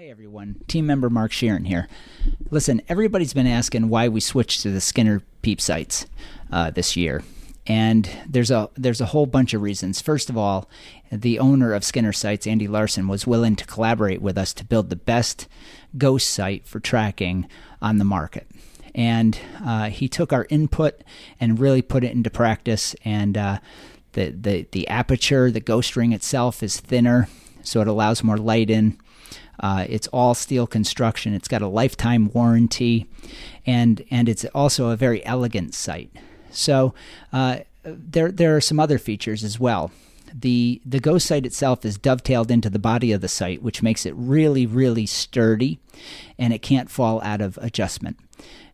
Hi everyone, team member Mark Sheeran here. Listen, everybody's been asking why we switched to the Skinner peep sites this year. And there's a whole bunch of reasons. First of all, the owner of Skinner Sites, Andy Larson, was willing to collaborate with us to build the best ghost site for tracking on the market. And he took our input and really put it into practice. And the aperture, the ghost ring itself is thinner, so it allows more light in. It's all steel construction. It's got a lifetime warranty, and it's also a very elegant site. So there are some other features as well. The ghost site itself is dovetailed into the body of the site, which makes it really, really sturdy, and it can't fall out of adjustment.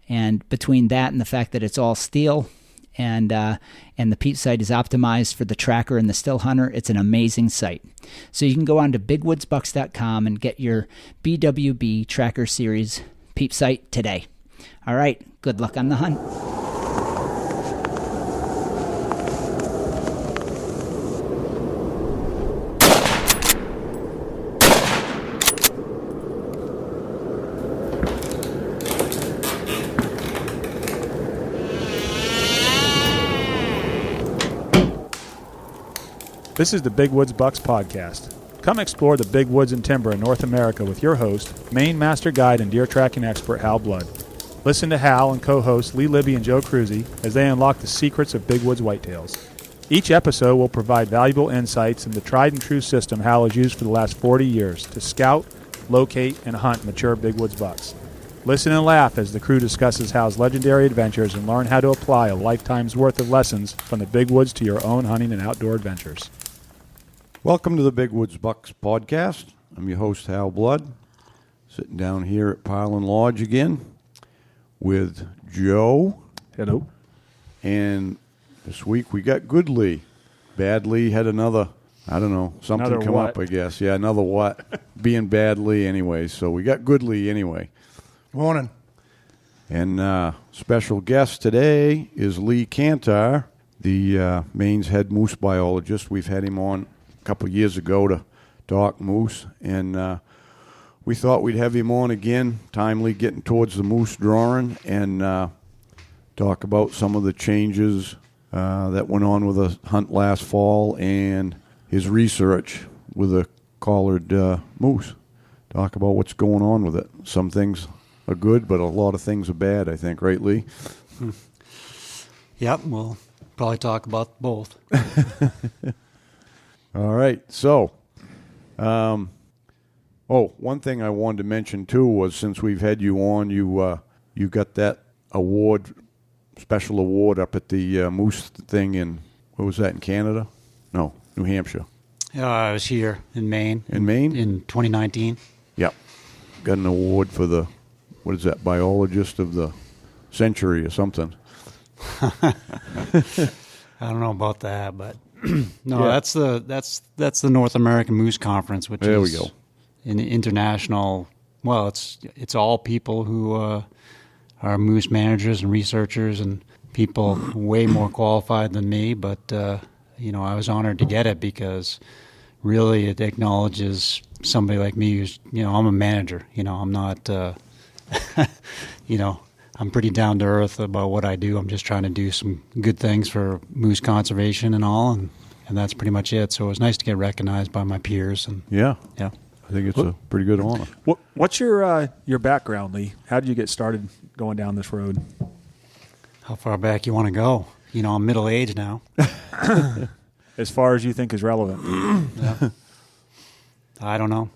And between that and the fact that it's all steel, and the peep site is optimized for the tracker and the still hunter, it's an amazing site. So you can go on to bigwoodsbucks.com and get your BWB Tracker Series peep site today. All right, good luck on the hunt. This is the Big Woods Bucks Podcast. Come explore the big woods and timber in North America with your host, Maine Master Guide and deer tracking expert Hal Blood. Listen to Hal and co-hosts Lee Libby and Joe Cruzy as they unlock the secrets of big woods whitetails. Each episode will provide valuable insights into the tried and true system Hal has used for the last 40 years to scout, locate, and hunt mature big woods bucks. Listen and laugh as the crew discusses Hal's legendary adventures and learn how to apply a lifetime's worth of lessons from the big woods to your own hunting and outdoor adventures. Welcome to the Big Woods Bucks Podcast. I'm your host, Hal Blood, sitting down here at Pileland Lodge again with Joe. Hello. And this week we got good Lee. Bad Lee had another, something another come what? up, I guess. Yeah, another what? Being Bad Lee anyway. So we got good Lee anyway. Morning. And special guest today is Lee Kantar, the Maine's head moose biologist. We've had him on couple of years ago to talk moose, and we thought we'd have him on again, timely getting towards the moose drawing, and talk about some of the changes that went on with the hunt last fall and his research with a collared moose. Talk about what's going on with it. Some things are good, but a lot of things are bad, I think. Right, Lee? Yep, we'll probably talk about both. All right, so, one thing I wanted to mention, too, was since we've had you on, you got that award, special award up at the Moose thing in, what was that, in Canada? No, New Hampshire. I was here in Maine. In Maine? In 2019. Yep. Got an award for the, what is that, Biologist of the Century or something. I don't know about that, but... No, yeah. that's the North American Moose Conference, which there is we go. An international. Well, it's all people who are moose managers and researchers and people way more qualified than me. But I was honored to get it because really it acknowledges somebody like me who's I'm a manager. I'm not I'm pretty down to earth about what I do. I'm just trying to do some good things for moose conservation and all, and that's pretty much it. So it was nice to get recognized by my peers. And yeah. I think it's a pretty good honor. What's your background, Lee? How did you get started going down this road? How far back you want to go? I'm middle-aged now. As far as you think is relevant. Yeah. I don't know.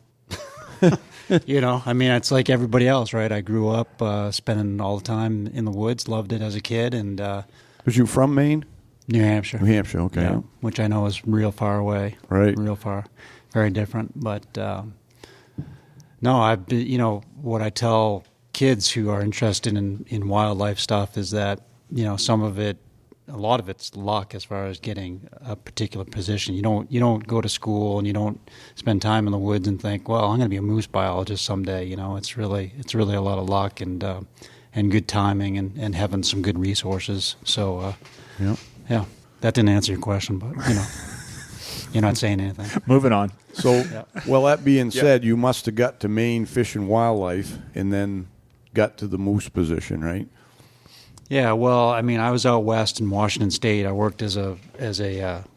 It's like everybody else, right? I grew up spending all the time in the woods, loved it as a kid. And was you from Maine? New Hampshire. New Hampshire, okay. Yeah, which I know is real far away. Right. Real far. Very different. But, no, what I tell kids who are interested in wildlife stuff is that, a lot of it's luck as far as getting a particular position. You don't go to school and you don't spend time in the woods and think, well, I'm going to be a moose biologist someday. It's really a lot of luck and good timing and having some good resources. So yeah, that didn't answer your question, but You're not saying anything. Moving on. So, well, that being said, you must have got to Maine Fish and Wildlife and then got to the moose position, right? Yeah, well, I mean, I was out west in Washington State. I worked as a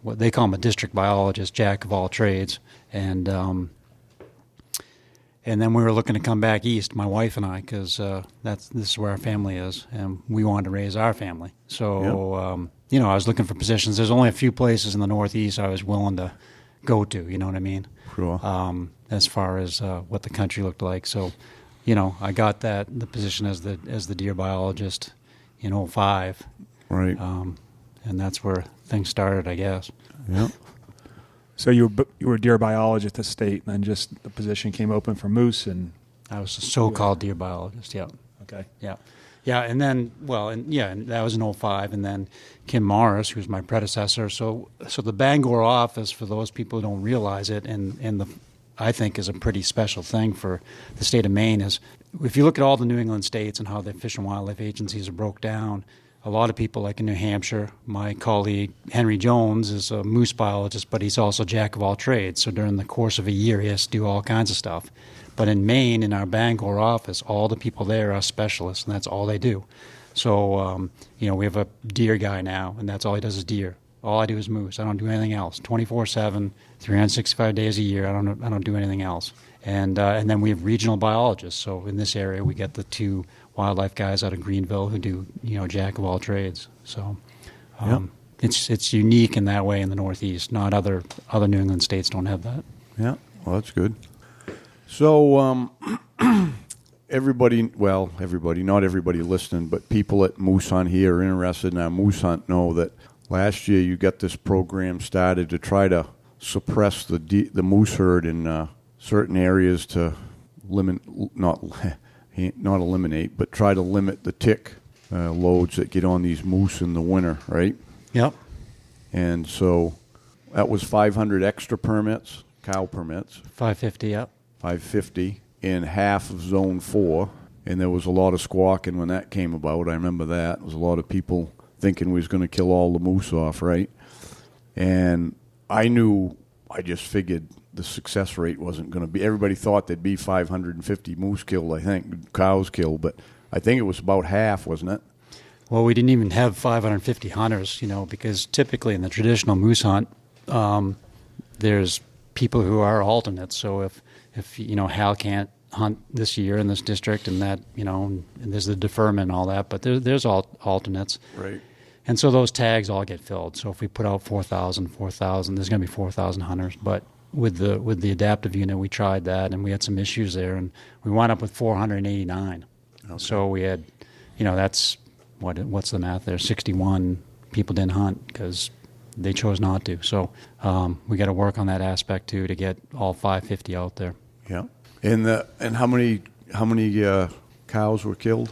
what they call him a district biologist, jack of all trades, and then we were looking to come back east, my wife and I, because this is where our family is, and we wanted to raise our family. So, I was looking for positions. There's only a few places in the Northeast I was willing to go to. You know what I mean? Sure. As far as what the country looked like. So, I got the position as the deer biologist in 2005. Right. And that's where things started, I guess. Yeah. So you were a deer biologist at the state, and then just the position came open for moose, and I was a so-called deer biologist, yeah. okay. Yeah. Yeah, and then, and that was in 2005, and then Kim Morris, who's my predecessor. So the Bangor office, for those people who don't realize it, I think is a pretty special thing for the state of Maine, is if you look at all the New England states and how the Fish and Wildlife agencies are broke down, a lot of people, like in New Hampshire, my colleague Henry Jones is a moose biologist, but he's also jack of all trades. So during the course of a year, he has to do all kinds of stuff. But in Maine, in our Bangor office, all the people there are specialists, and that's all they do. So, we have a deer guy now, and that's all he does is deer. All I do is moose. I don't do anything else. 24/7, 365 days a year. I don't do anything else. And then we have regional biologists. So in this area, we get the two wildlife guys out of Greenville who do jack of all trades. So it's unique in that way in the Northeast. Not other New England states don't have that. Yeah. Well, that's good. So everybody, not everybody listening, but people at Moose Hunt here are interested in our Moose Hunt know that last year you got this program started to try to suppress the moose herd in certain areas to not eliminate, but try to limit the tick loads that get on these moose in the winter, right? Yep. And so that was 500 extra permits, cow permits. 550, yep. 550 in half of Zone 4, and there was a lot of squawking when that came about. I remember that. There was a lot of people thinking we was going to kill all the moose off, right? And I just figured the success rate wasn't going to be. Everybody thought there'd be 550 moose killed, I think, cows killed, but I think it was about half, wasn't it? Well, we didn't even have 550 hunters, because typically in the traditional moose hunt, there's people who are alternates. So if Hal can't hunt this year in this district, and that and there's the deferment and all that, but there's alternates, right? And so those tags all get filled. So if we put out 4,000, there's going to be 4,000 hunters. But with the adaptive unit, we tried that, and we had some issues there, and we wound up with 489. Okay. So we had, that's what's the math there? 61 people didn't hunt because they chose not to. So we got to work on that aspect too to get all 550 out there. Yeah. And how many cows were killed?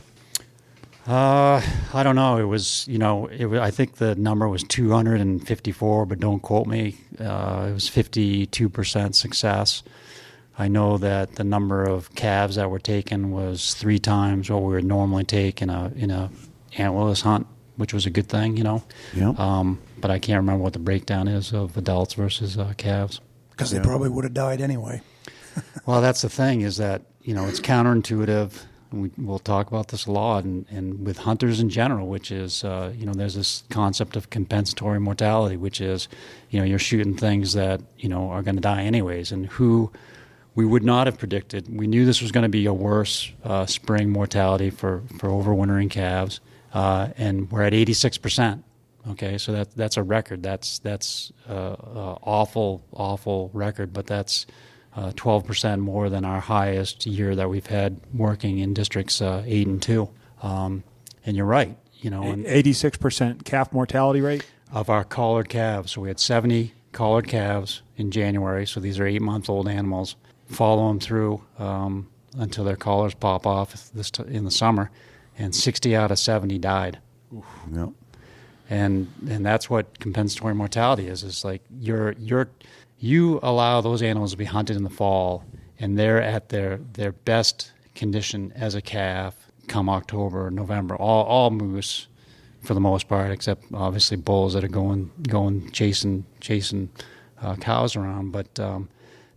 I don't know. It was, I think the number was 254, but don't quote me. It was 52% success. I know that the number of calves that were taken was 3 times what we would normally take in a antlerless hunt, which was a good thing, Yeah. But I can't remember what the breakdown is of adults versus calves. Because they probably would have died anyway. Well, that's the thing is that, it's counterintuitive. We'll talk about this a lot, and with hunters in general, which is, there's this concept of compensatory mortality, which is, you're shooting things that, are going to die anyways, and who we would not have predicted. We knew this was going to be a worse spring mortality for overwintering calves, and we're at 86%. Okay, so that's a record. That's awful record, but that's 12% more than our highest year that we've had working in districts 8 and 2. And you're right, 86% calf mortality rate of our collared calves. So we had 70 collared calves in January. So these are 8-month-old animals. Follow them through until their collars pop off in the summer, and 60 out of 70 died. Oof. Yep. And that's what compensatory mortality is. It's like you allow those animals to be hunted in the fall, and they're at their best condition as a calf come October, November. All moose, for the most part, except obviously bulls that are going chasing cows around, but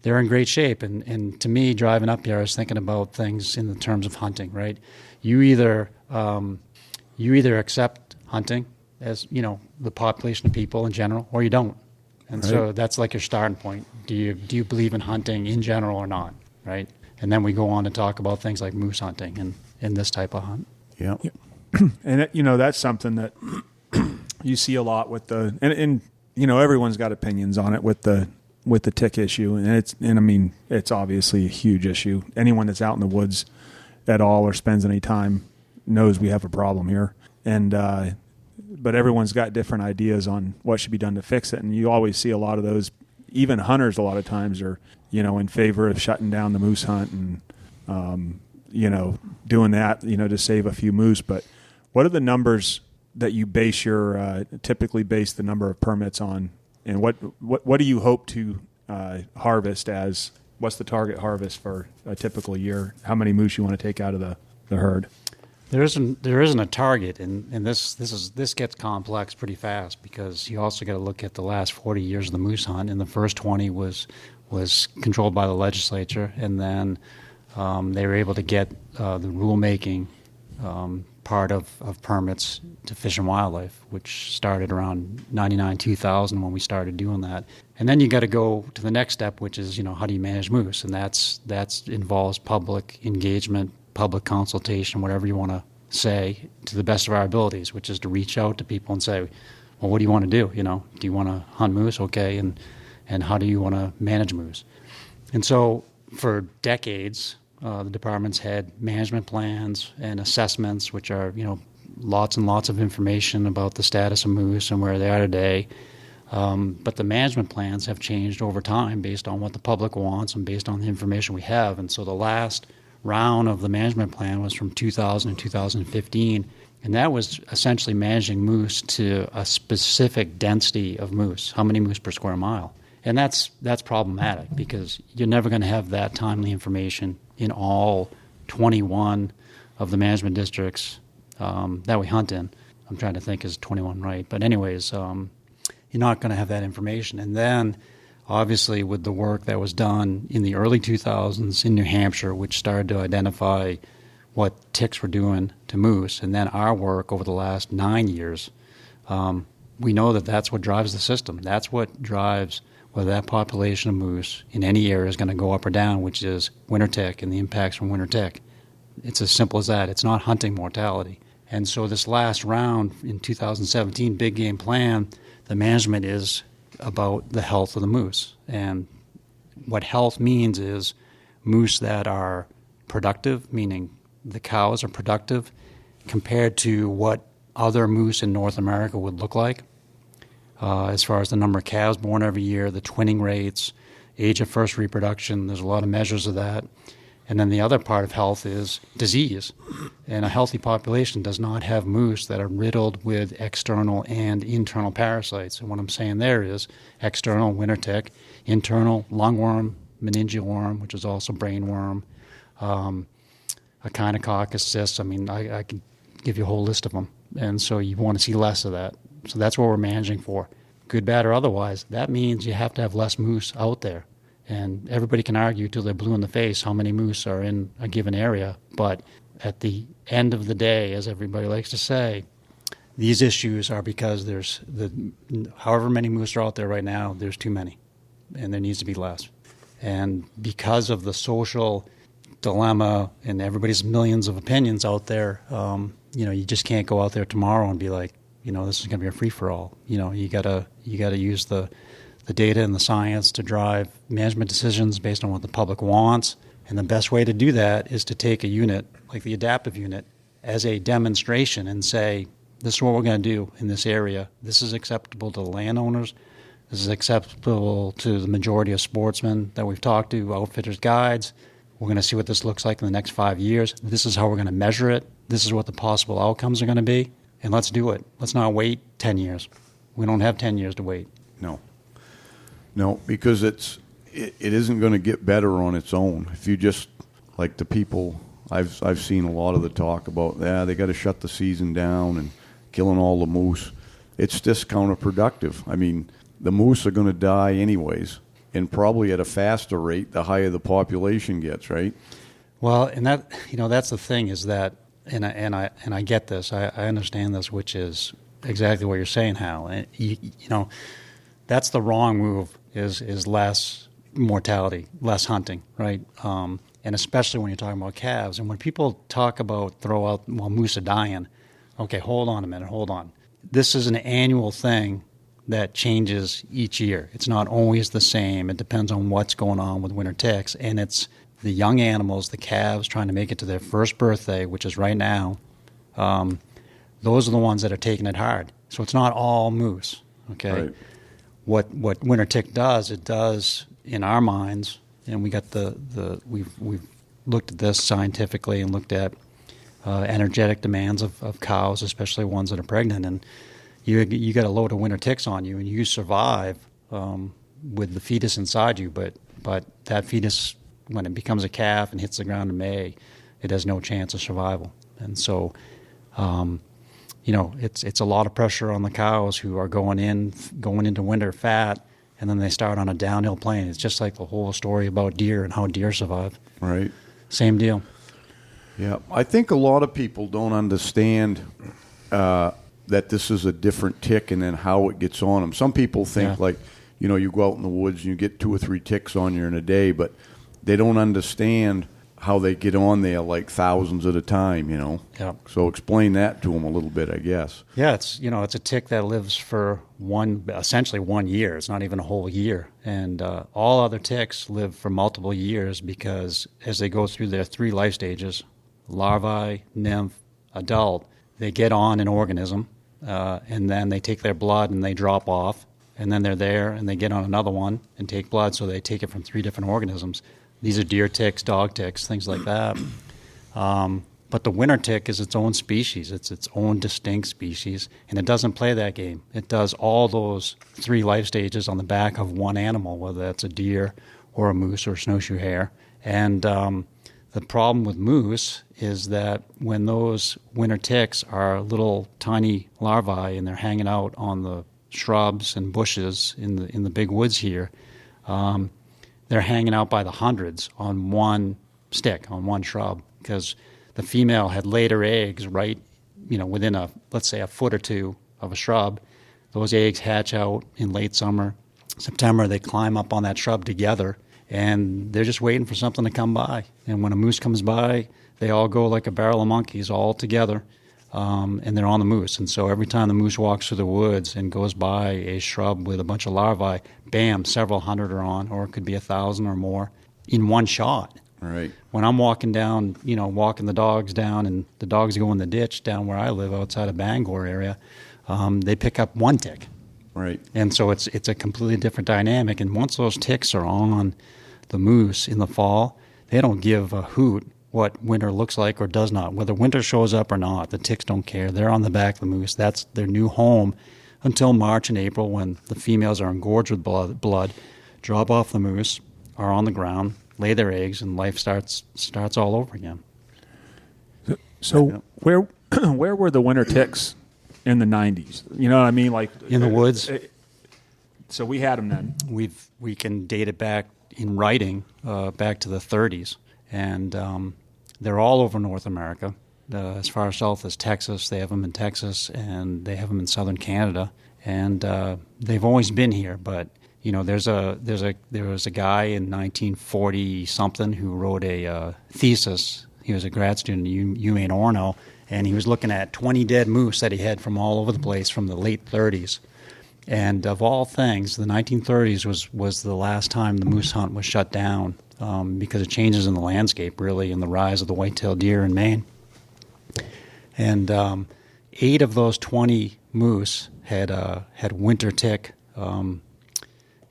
they're in great shape. And to me, driving up here, I was thinking about things in the terms of hunting. Right, you either accept hunting as the population of people in general, or you don't. And so that's like your starting point. Do you believe in hunting in general or not? Right, and then we go on to talk about things like moose hunting and this type of hunt. Yeah. And that's something that you see a lot with and everyone's got opinions on it with the tick issue, and it's obviously a huge issue. Anyone that's out in the woods at all or spends any time knows we have a problem here, and but everyone's got different ideas on what should be done to fix it, and you always see a lot of those. Even hunters a lot of times are in favor of shutting down the moose hunt and doing that to save a few moose. But what are the numbers that you base your typically base the number of permits on, and what do you hope to harvest as? What's the target harvest for a typical year? How many moose you want to take out of the herd? There isn't a target, and this gets complex pretty fast, because you also got to look at the last 40 years of the moose hunt, and the first 20 was controlled by the legislature, and then they were able to get the rulemaking part of permits to Fish and Wildlife, which started around 99, 2000 when we started doing that. And then you got to go to the next step, which is, how do you manage moose? And that's involves public engagement, public consultation, whatever you want to say, to the best of our abilities, which is to reach out to people and say, well, what do you want to do? Do you want to hunt moose? Okay. And how do you want to manage moose? And so for decades, the department's had management plans and assessments, which are, lots and lots of information about the status of moose and where they are today. But the management plans have changed over time based on what the public wants and based on the information we have. And so the last round of the management plan was from 2000 and 2015, and that was essentially managing moose to a specific density of moose, how many moose per square mile. And that's problematic, because you're never going to have that timely information in all 21 of the management districts that we hunt in. I'm trying to think, is 21 right? But anyways, you're not going to have that information. And then, obviously, with the work that was done in the early 2000s in New Hampshire, which started to identify what ticks were doing to moose, and then our work over the last 9 years, we know that that's what drives the system. That's what drives whether that population of moose in any area is going to go up or down, which is winter tick and the impacts from winter tick. It's as simple as that. It's not hunting mortality. And so this last round in 2017 big game plan, the management is about the health of the moose. And what health means is moose that are productive, meaning the cows are productive, compared to what other moose in North America would look like, as far as the number of calves born every year, the twinning rates, age of first reproduction. There's a lot of measures of that. And then the other part of health is disease. And a healthy population does not have moose that are riddled with external and internal parasites. And what I'm saying there is external, winter tick, internal, lungworm, meningeal worm, which is also brain worm, echinococcus cysts. I can give you a whole list of them. And so you want to see less of that. So that's what we're managing for. Good, bad, or otherwise, that means you have to have less moose out there. And everybody can argue till they're blue in the face how many moose are in a given area. But at the end of the day, as everybody likes to say, these issues are because there's however many moose are out there right now, there's too many. And there needs to be less. And because of the social dilemma and everybody's millions of opinions out there, you just can't go out there tomorrow and be like, this is going to be a free-for-all. You gotta use the data and the science to drive management decisions based on what the public wants. And the best way to do that is to take a unit, like the adaptive unit, as a demonstration and say, this is what we're going to do in this area. This is acceptable to the landowners. This is acceptable to the majority of sportsmen that we've talked to, outfitters, guides. We're going to see what this looks like in the next 5 years. This is how we're going to measure it. This is what the possible outcomes are going to be. And let's do it. Let's not wait 10 years. We don't have 10 years to wait. No, because it isn't going to get better on its own. If you just, like the people, I've seen a lot of the talk about, they got to shut the season down and killing all the moose. It's just counterproductive. the moose are going to die anyways, and probably at a faster rate the higher the population gets, right? Well, and that, that's the thing is that, and I get this, I understand this, which is exactly what you're saying, Hal. And that's the wrong move. Is less mortality, less hunting, right? And especially when you're talking about calves. And when people talk about moose are dying, okay, hold on a minute, hold on. This is an annual thing that changes each year. It's not always the same. It depends on what's going on with winter ticks. And it's the young animals, the calves, trying to make it to their first birthday, which is right now. Those are the ones that are taking it hard. So it's not all moose, okay? Right. What winter tick does, it does in our minds, and we got we've looked at this scientifically and looked at energetic demands of cows, especially ones that are pregnant, and you got a load of winter ticks on you, and you survive with the fetus inside you, but that fetus, when it becomes a calf and hits the ground in May, it has no chance of survival, and so. It's a lot of pressure on the cows who are going into winter fat, and then they start on a downhill plane. It's just like the whole story about deer and how deer survive. Right. Same deal. Yeah, I think a lot of people don't understand that this is a different tick and then how it gets on them. Some people think you go out in the woods and you get 2 or 3 ticks on you in a day, but they don't understand how they get on there like thousands at a time, Yeah. So explain that to them a little bit, I guess. Yeah, it's a tick that lives for essentially 1 year. It's not even a whole year. And all other ticks live for multiple years because as they go through their 3 life stages, larvae, nymph, adult, they get on an organism, and then they take their blood and they drop off, and then they're there and they get on another one and take blood, so they take it from 3 different organisms. These are deer ticks, dog ticks, things like that. But the winter tick is its own species. It's its own distinct species, and it doesn't play that game. It does all those 3 life stages on the back of one animal, whether that's a deer or a moose or a snowshoe hare. And the problem with moose is that when those winter ticks are little tiny larvae and they're hanging out on the shrubs and bushes in the big woods here, they're hanging out by the hundreds on one stick, on one shrub, because the female had laid her eggs right, within let's say a foot or 2 of a shrub. Those eggs hatch out in late summer, September. They climb up on that shrub together, and they're just waiting for something to come by. And when a moose comes by, they all go like a barrel of monkeys all together, and they're on the moose. And so every time the moose walks through the woods and goes by a shrub with a bunch of larvae, bam, several hundred are on, or it could be 1,000 or more in one shot. Right. When I'm walking down, walking the dogs down, and the dogs go in the ditch down where I live outside of Bangor area, they pick up 1 tick. Right. And so it's a completely different dynamic. And once those ticks are on the moose in the fall, they don't give a hoot what winter looks like or does not. Whether winter shows up or not, the ticks don't care. They're on the back of the moose. That's their new home until March and April, when the females are engorged with blood, drop off the moose, are on the ground, lay their eggs, and life starts all over again. So where were the winter ticks in the 90s? You know what I mean? Like in the woods. So we had them then. We can date it back in writing back to the 30s, and they're all over North America. As far south as Texas, they have them in Texas, and they have them in southern Canada, and they've always been here. But there was a guy in 1940 something who wrote a thesis. He was a grad student at UMaine Orono, and he was looking at 20 dead moose that he had from all over the place from the late 30s. And of all things, the 1930s was the last time the moose hunt was shut down because of changes in the landscape, really, and the rise of the white-tailed deer in Maine. And 8 of those 20 moose had winter tick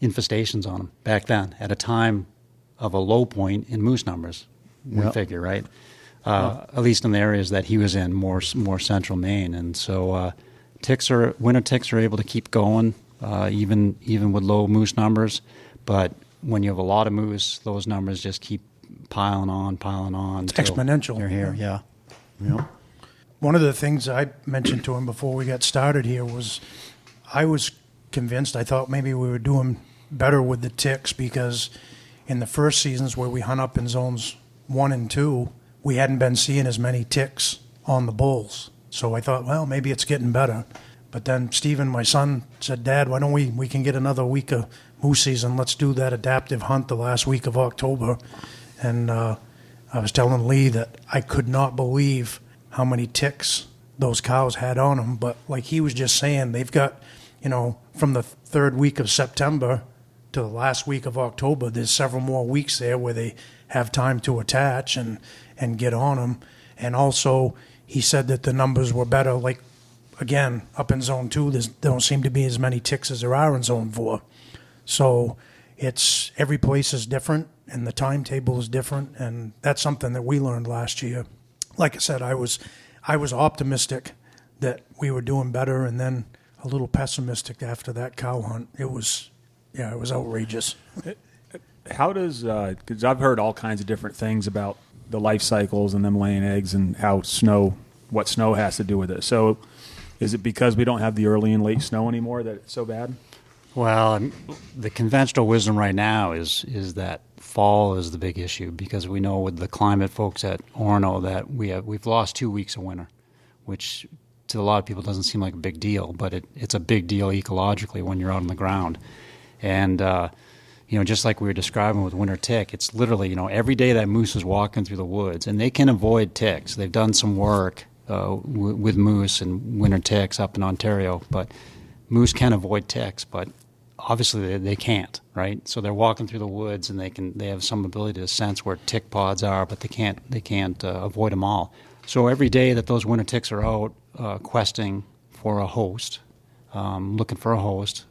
infestations on them back then, at a time of a low point in moose numbers, we figure, right? At least in the areas that he was in, more central Maine. And so winter ticks are able to keep going, even with low moose numbers. But when you have a lot of moose, those numbers just keep piling on. It's exponential. You're here, yeah. One of the things I mentioned to him before we got started here was I was convinced. I thought maybe we were doing better with the ticks because in the first seasons where we hunt up in zones 1 and 2, we hadn't been seeing as many ticks on the bulls. So I thought, well, maybe it's getting better. But then Stephen, my son, said, Dad, why don't we can get another week of moose season. Let's do that adaptive hunt the last week of October. And I was telling Lee that I could not believe how many ticks those cows had on them. But like he was just saying, they've got, from the third week of September to the last week of October, there's several more weeks there where they have time to attach and get on them. And also, he said that the numbers were better. Like, again, up in Zone 2, there don't seem to be as many ticks as there are in Zone 4. So it's every place is different, and the timetable is different, and that's something that we learned last year. Like I said, I was optimistic that we were doing better, and then a little pessimistic after that cow hunt. It was outrageous. How does, because I've heard all kinds of different things about the life cycles and them laying eggs and what snow has to do with it. So is it because we don't have the early and late snow anymore that it's so bad? Well, the conventional wisdom right now is that fall is the big issue because we know with the climate folks at Orono that we've lost 2 weeks of winter, which to a lot of people doesn't seem like a big deal, but it's a big deal ecologically when you're out on the ground. And just like we were describing with winter tick, it's literally, every day that moose is walking through the woods, and they can avoid ticks. They've done some work with moose and winter ticks up in Ontario, but moose can avoid ticks, but obviously they can't, right? So they're walking through the woods, and they have some ability to sense where tick pods are, but they can't avoid them all. So every day that those winter ticks are out questing for a host, looking for a host,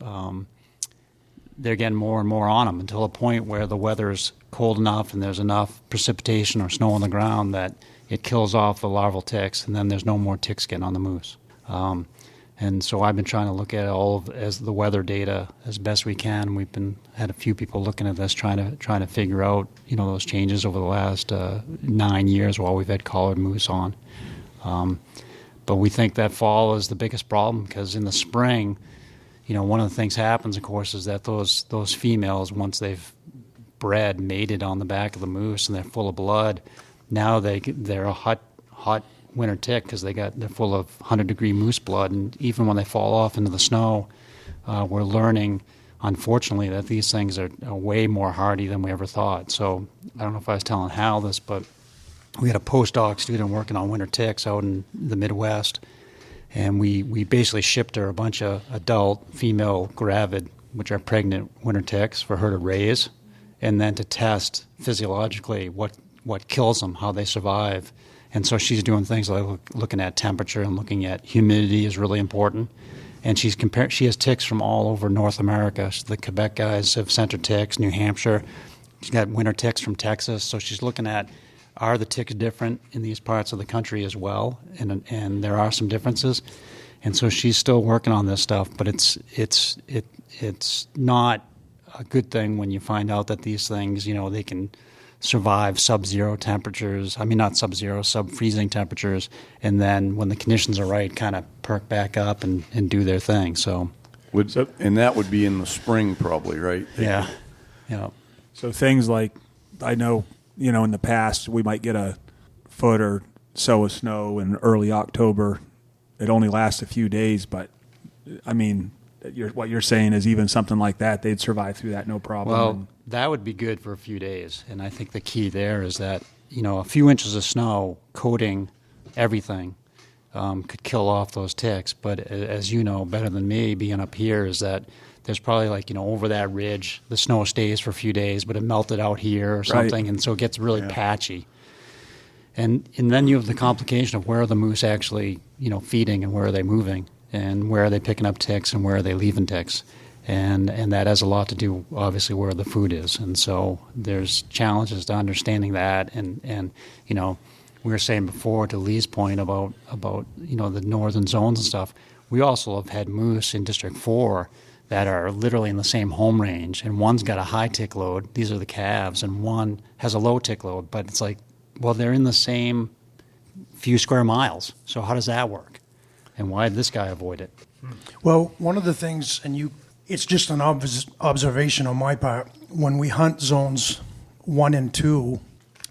they're getting more and more on them until a point where the weather's cold enough and there's enough precipitation or snow on the ground that it kills off the larval ticks, and then there's no more ticks getting on the moose. And so I've been trying to look at as the weather data as best we can. We've had a few people looking at this, trying to figure out those changes over the last 9 years while we've had collared moose on. But we think that fall is the biggest problem because in the spring, one of the things happens, of course, is that those females, once they've mated on the back of the moose and they're full of blood, now they're a hot winter tick because they're full of 100-degree moose blood, and even when they fall off into the snow, we're learning, unfortunately, that these things are way more hardy than we ever thought. So I don't know if I was telling Hal this, but we had a postdoc student working on winter ticks out in the Midwest, and we basically shipped her a bunch of adult female gravid, which are pregnant winter ticks, for her to raise, and then to test physiologically what kills them, how they survive. And so she's doing things like looking at temperature and looking at humidity is really important. And she has ticks from all over North America. The Quebec guys have sent her ticks, New Hampshire. She's got winter ticks from Texas. So she's looking at, are the ticks different in these parts of the country as well? And there are some differences. And so she's still working on this stuff, but it's not a good thing when you find out that these things, they can survive sub-zero temperatures. I mean, not sub-zero, sub-freezing temperatures, and then when the conditions are right, kind of perk back up and do their thing. And that would be in the spring probably, right? Yeah. So things like, I know, in the past we might get a foot or so of snow in early October. It only lasts a few days, but I mean, what you're saying is even something like that, they'd survive through that no problem. Well, that would be good for a few days, and I think the key there is that a few inches of snow coating everything could kill off those ticks. But as you know better than me, being up here, is that there's probably over that ridge, the snow stays for a few days, but it melted out here or something, right. And so it gets really patchy. And then you have the complication of where are the moose actually feeding and where are they moving and where are they picking up ticks and where are they leaving ticks. And that has a lot to do, obviously, where the food is. And so there's challenges to understanding that. And we were saying before, to Lee's point about the northern zones and stuff, we also have had moose in District 4 that are literally in the same home range. And one's got a high tick load, these are the calves, and one has a low tick load. But it's like, well, they're in the same few square miles. So how does that work? And why did this guy avoid it? Well, one of the things, and you It's just an observation on my part. When we hunt zones 1 and 2,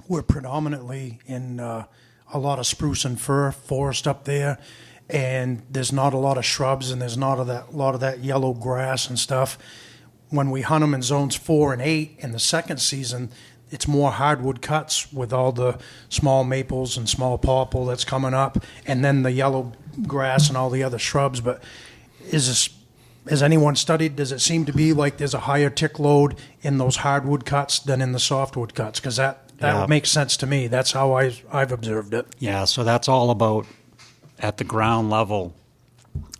we're predominantly in a lot of spruce and fir forest up there, and there's not a lot of shrubs, and there's not a lot of that yellow grass and stuff. When we hunt them in zones 4 and 8 in the second season, it's more hardwood cuts with all the small maples and small poplar that's coming up, and then the yellow grass and all the other shrubs. But has anyone studied, does it seem to be like there's a higher tick load in those hardwood cuts than in the softwood cuts? Because that would make sense to me. That's how I've observed it. Yeah, so that's all about, at the ground level,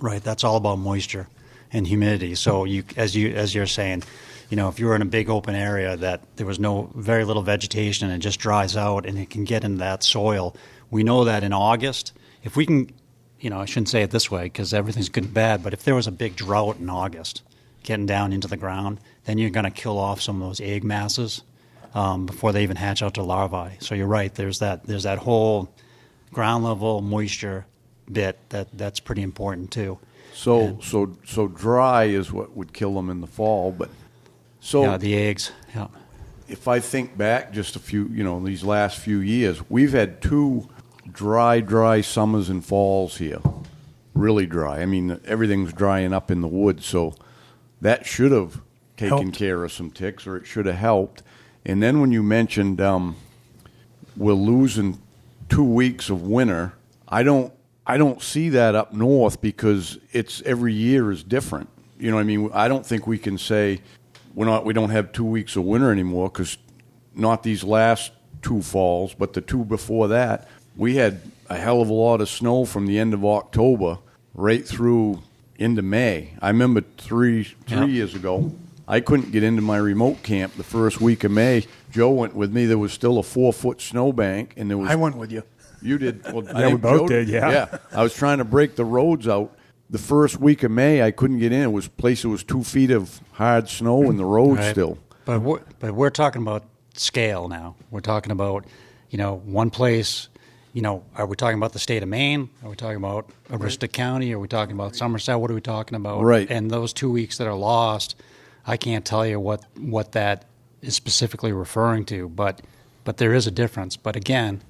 right, that's all about moisture and humidity. So as you're saying, if you were in a big open area that there was very little vegetation and it just dries out and it can get into that soil, we know that in August, if we can, I shouldn't say it this way because everything's good and bad, but if there was a big drought in August getting down into the ground, then you're going to kill off some of those egg masses before they even hatch out to larvae. So you're right, there's that whole ground level moisture bit that's pretty important too. So dry is what would kill them in the fall, but the eggs. Yeah. If I think back just a few, these last few years, we've had 2 dry summers and falls here. Really dry. I mean, everything's drying up in the woods, so that should have taken care of some ticks, or it should have helped. And then when you mentioned we're losing 2 weeks of winter, I don't see that up north because it's every year is different. You know what I mean? I don't think we can say we don't have 2 weeks of winter anymore, because not these last 2 falls, but the 2 before that, we had a hell of a lot of snow from the end of October right through into May. I remember three years ago, I couldn't get into my remote camp the first week of May. Joe went with me. There was still a 4-foot snowbank, and there was. I went with you. You did. Well, yeah, we both did. Yeah. I was trying to break the roads out. The first week of May, I couldn't get in. It was 2 feet of hard snow in the road still. But we're talking about scale now. We're talking about, one place. Are we talking about the state of Maine? Are we talking about Aroostook County? Are we talking about Somerset? What are we talking about? Right. And those 2 weeks that are lost, I can't tell you what that is specifically referring to. But there is a difference. But again,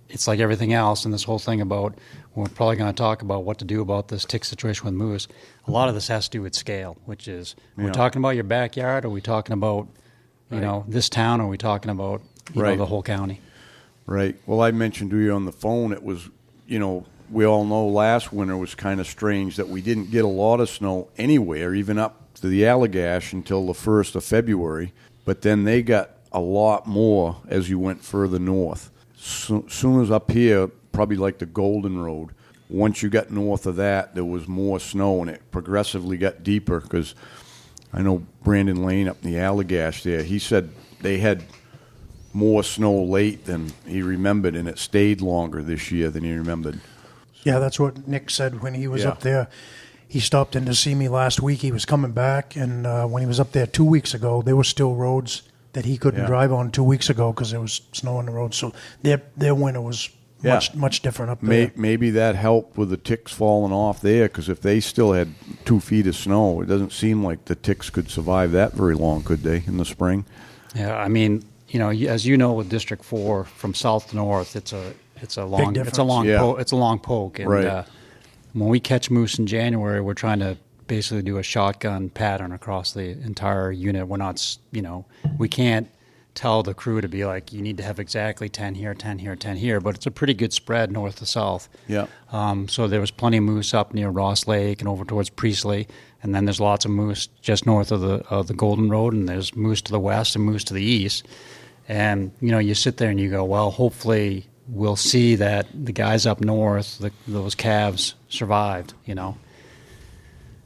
it's like everything else, and this whole thing about, we're probably going to talk about what to do about this tick situation with moose. A lot of this has to do with scale, which is, we're talking about your backyard, or are we talking about, this town, or are we talking about, the whole county? Right. Well, I mentioned to you on the phone, it was, we all know last winter was kind of strange that we didn't get a lot of snow anywhere, even up to the Allagash until the 1st of February. But then they got a lot more as you went further north. Soon as up here, probably like the Golden Road, once you got north of that, there was more snow, and it progressively got deeper, because I know Brandon Lane up in the Allagash there, he said they had more snow late than he remembered, and it stayed longer this year than he remembered. Yeah, that's what Nick said when he was up there. He stopped in to see me last week. He was coming back, and when he was up there 2 weeks ago, there were still roads that he couldn't drive on 2 weeks ago because there was snow on the road. So their winter was much different up there. Maybe that helped with the ticks falling off there, because if they still had 2 feet of snow, it doesn't seem like the ticks could survive that very long, could they, in the spring? Yeah, I mean, as you know, with District 4 from south to north, it's a long poke. And right. When we catch moose in January, we're trying to basically do a shotgun pattern across the entire unit. We're not, we can't tell the crew to be like, you need to have exactly 10 here, 10 here, 10 here, but it's a pretty good spread north to south. Yeah. So there was plenty of moose up near Ross Lake and over towards Priestley, and then there's lots of moose just north of the Golden Road, and there's moose to the west and moose to the east. And, you sit there and you go, well, hopefully we'll see that the guys up north, those calves survived,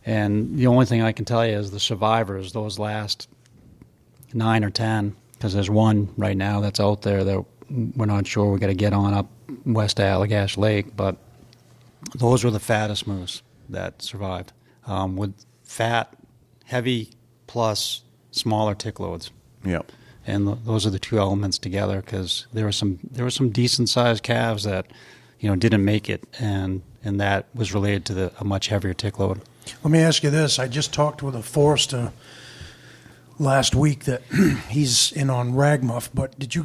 And the only thing I can tell you is the survivors, those last 9 or 10, because there's one right now that's out there that we're not sure we're going to get on up west of Allagash Lake, but those were the fattest moose that survived, with fat, heavy, plus smaller tick loads. Yep. And those are the two elements together, because there were some decent sized calves that didn't make it, and that was related to a much heavier tick load. Let me ask you this. I just talked with a forester last week that he's in on ragmuff, but did you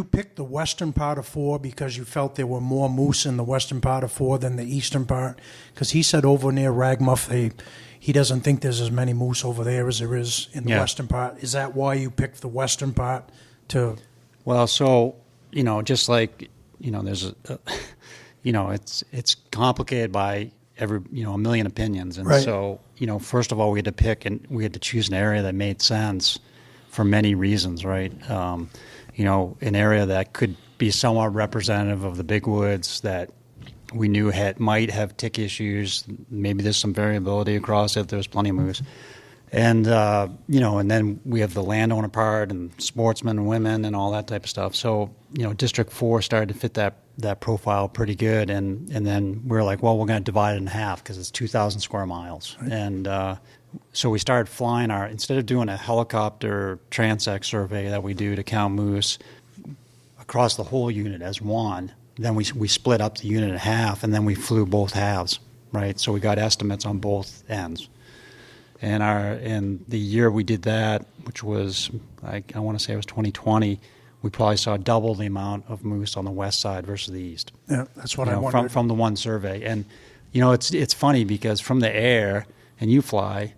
pick the western part of 4 because you felt there were more moose in the western part of 4 than the eastern part? Because he said over near ragmuff, he doesn't think there's as many moose over there as there is in the western part. Is that why you picked the western part to? Well, so, just like, there's it's complicated by a million opinions. And right. So, first of all, we had to pick and we had to choose an area that made sense for many reasons, right? An area that could be somewhat representative of the big woods that we knew might have tick issues. Maybe there's some variability across it. There's plenty of moose. And, and then we have the landowner part and sportsmen and women and all that type of stuff. So, District 4 started to fit that profile pretty good. And then we were like, well, we're going to divide it in half because it's 2,000 square miles. Right. And so we started flying instead of doing a helicopter transect survey that we do to count moose across the whole unit as one, then we split up the unit in half, and then we flew both halves, right? So we got estimates on both ends. And the year we did that, which was, I want to say it was 2020, we probably saw double the amount of moose on the west side versus the east. Yeah, that's what I wondered. From the one survey. And, it's funny because from the air, and you fly,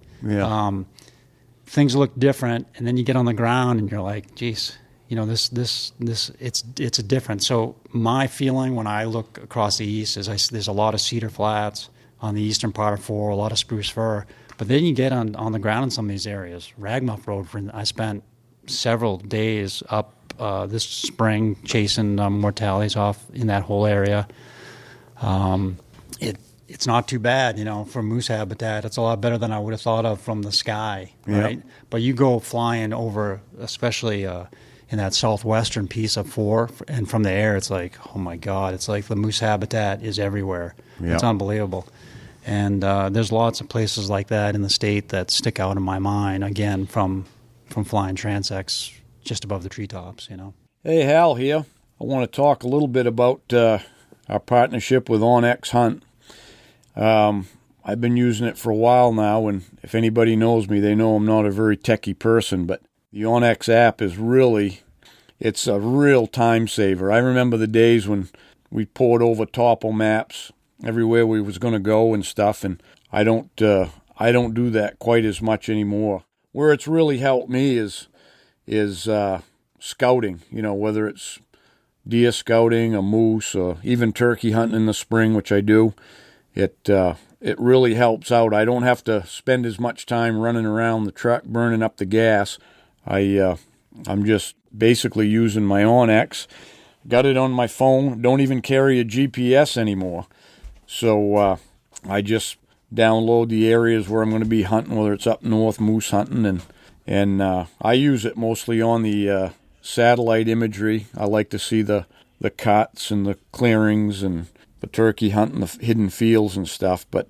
things look different, and then you get on the ground and you're like, geez, it's a different. So my feeling when I look across the east is there's a lot of cedar flats on the eastern part of 4, a lot of spruce fir. But then you get on the ground in some of these areas. Ragmuff Road, I spent several days up this spring chasing mortalities off in that whole area. It's not too bad, for moose habitat. It's a lot better than I would have thought of from the sky, right? Yep. But you go flying over, especially in that southwestern piece of 4, and from the air, it's like, oh my God, it's like the moose habitat is everywhere. Yep. It's unbelievable. And there's lots of places like that in the state that stick out in my mind, again, from flying transects just above the treetops, Hey, Hal here. I want to talk a little bit about our partnership with OnX Hunt. I've been using it for a while now, and if anybody knows me, they know I'm not a very techie person, but the OnX app is it's a real time saver. I remember the days when we poured over topo maps everywhere we was going to go and stuff, and I don't do that quite as much anymore. Where it's really helped me is scouting, whether it's deer scouting or moose or even turkey hunting in the spring, which I do. It really helps out. I don't have to spend as much time running around the truck burning up the gas. I'm just basically using my OnX. Got it on my phone. Don't even carry a GPS anymore. So I just download the areas where I'm going to be hunting, whether it's up north moose hunting, and I use it mostly on the satellite imagery. I like to see the cuts and the clearings and the turkey hunting, the hidden fields and stuff. But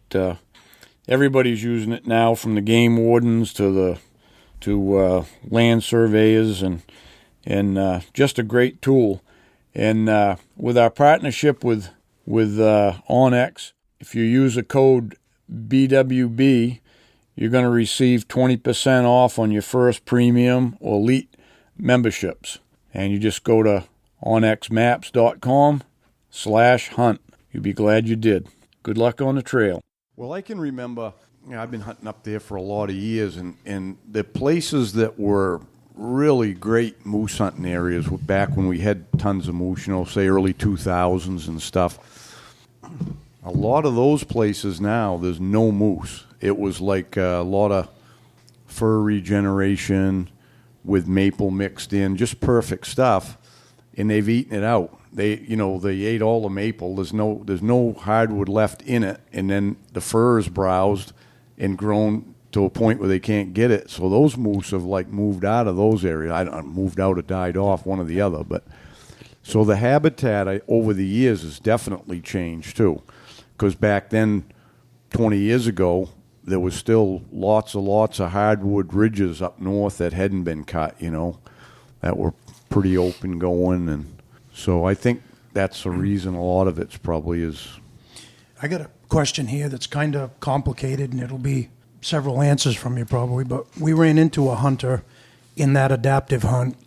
everybody's using it now, from the game wardens to land surveyors, and just a great tool. And with our partnership with OnX, if you use a code BWB, you're going to receive 20% off on your first premium or elite memberships. And you just go to onxmaps.com/hunt. You'll be glad you did. Good luck on the trail. Well, I can remember, I've been hunting up there for a lot of years, and the places that were really great moose hunting areas were back when we had tons of moose, say early 2000s and stuff. A lot of those places now, there's no moose. It was like a lot of fur regeneration with maple mixed in, just perfect stuff, and they've eaten it out. They ate all the maple. There's no hardwood left in it, and then the fur is browsed and grown to a point where they can't get it. So those moose have moved out of those areas. I don't moved out or died off, one or the other. But so the habitat over the years has definitely changed too, because back then, 20 years ago, there was still lots of hardwood ridges up north that hadn't been cut. That were pretty open going, and so I think that's the reason a lot of it's probably is. I got a question here that's kind of complicated, and it'll be several answers from you probably, but we ran into a hunter in that adaptive hunt,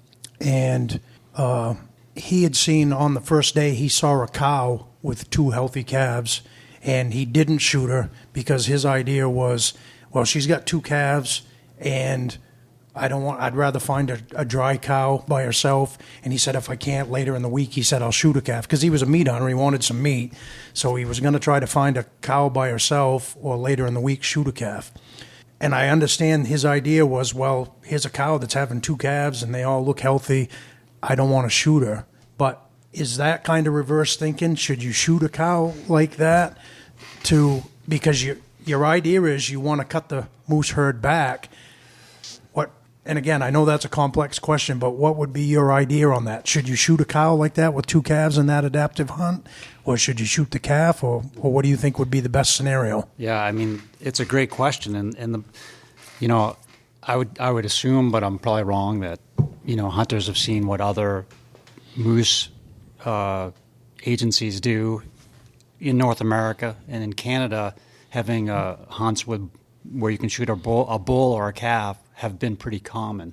and he had seen on the first day, he saw a cow with 2 healthy calves, and he didn't shoot her because his idea was, well, she's got 2 calves, and I'd rather find a dry cow by herself. And he said, if I can't later in the week, he said, I'll shoot a calf, because he was a meat hunter. He wanted some meat. So he was going to try to find a cow by herself, or later in the week, shoot a calf. And I understand his idea was, well, here's a cow that's having 2 calves and they all look healthy. I don't want to shoot her. But is that kind of reverse thinking? Should you shoot a cow like that because your idea is you want to cut the moose herd back? And again, I know that's a complex question, but what would be your idea on that? Should you shoot a cow like that with 2 calves in that adaptive hunt? Or should you shoot the calf? Or what do you think would be the best scenario? Yeah, I mean, it's a great question. And I would assume, but I'm probably wrong, that, hunters have seen what other moose agencies do in North America and in Canada. Having hunts where you can shoot a bull or a calf have been pretty common.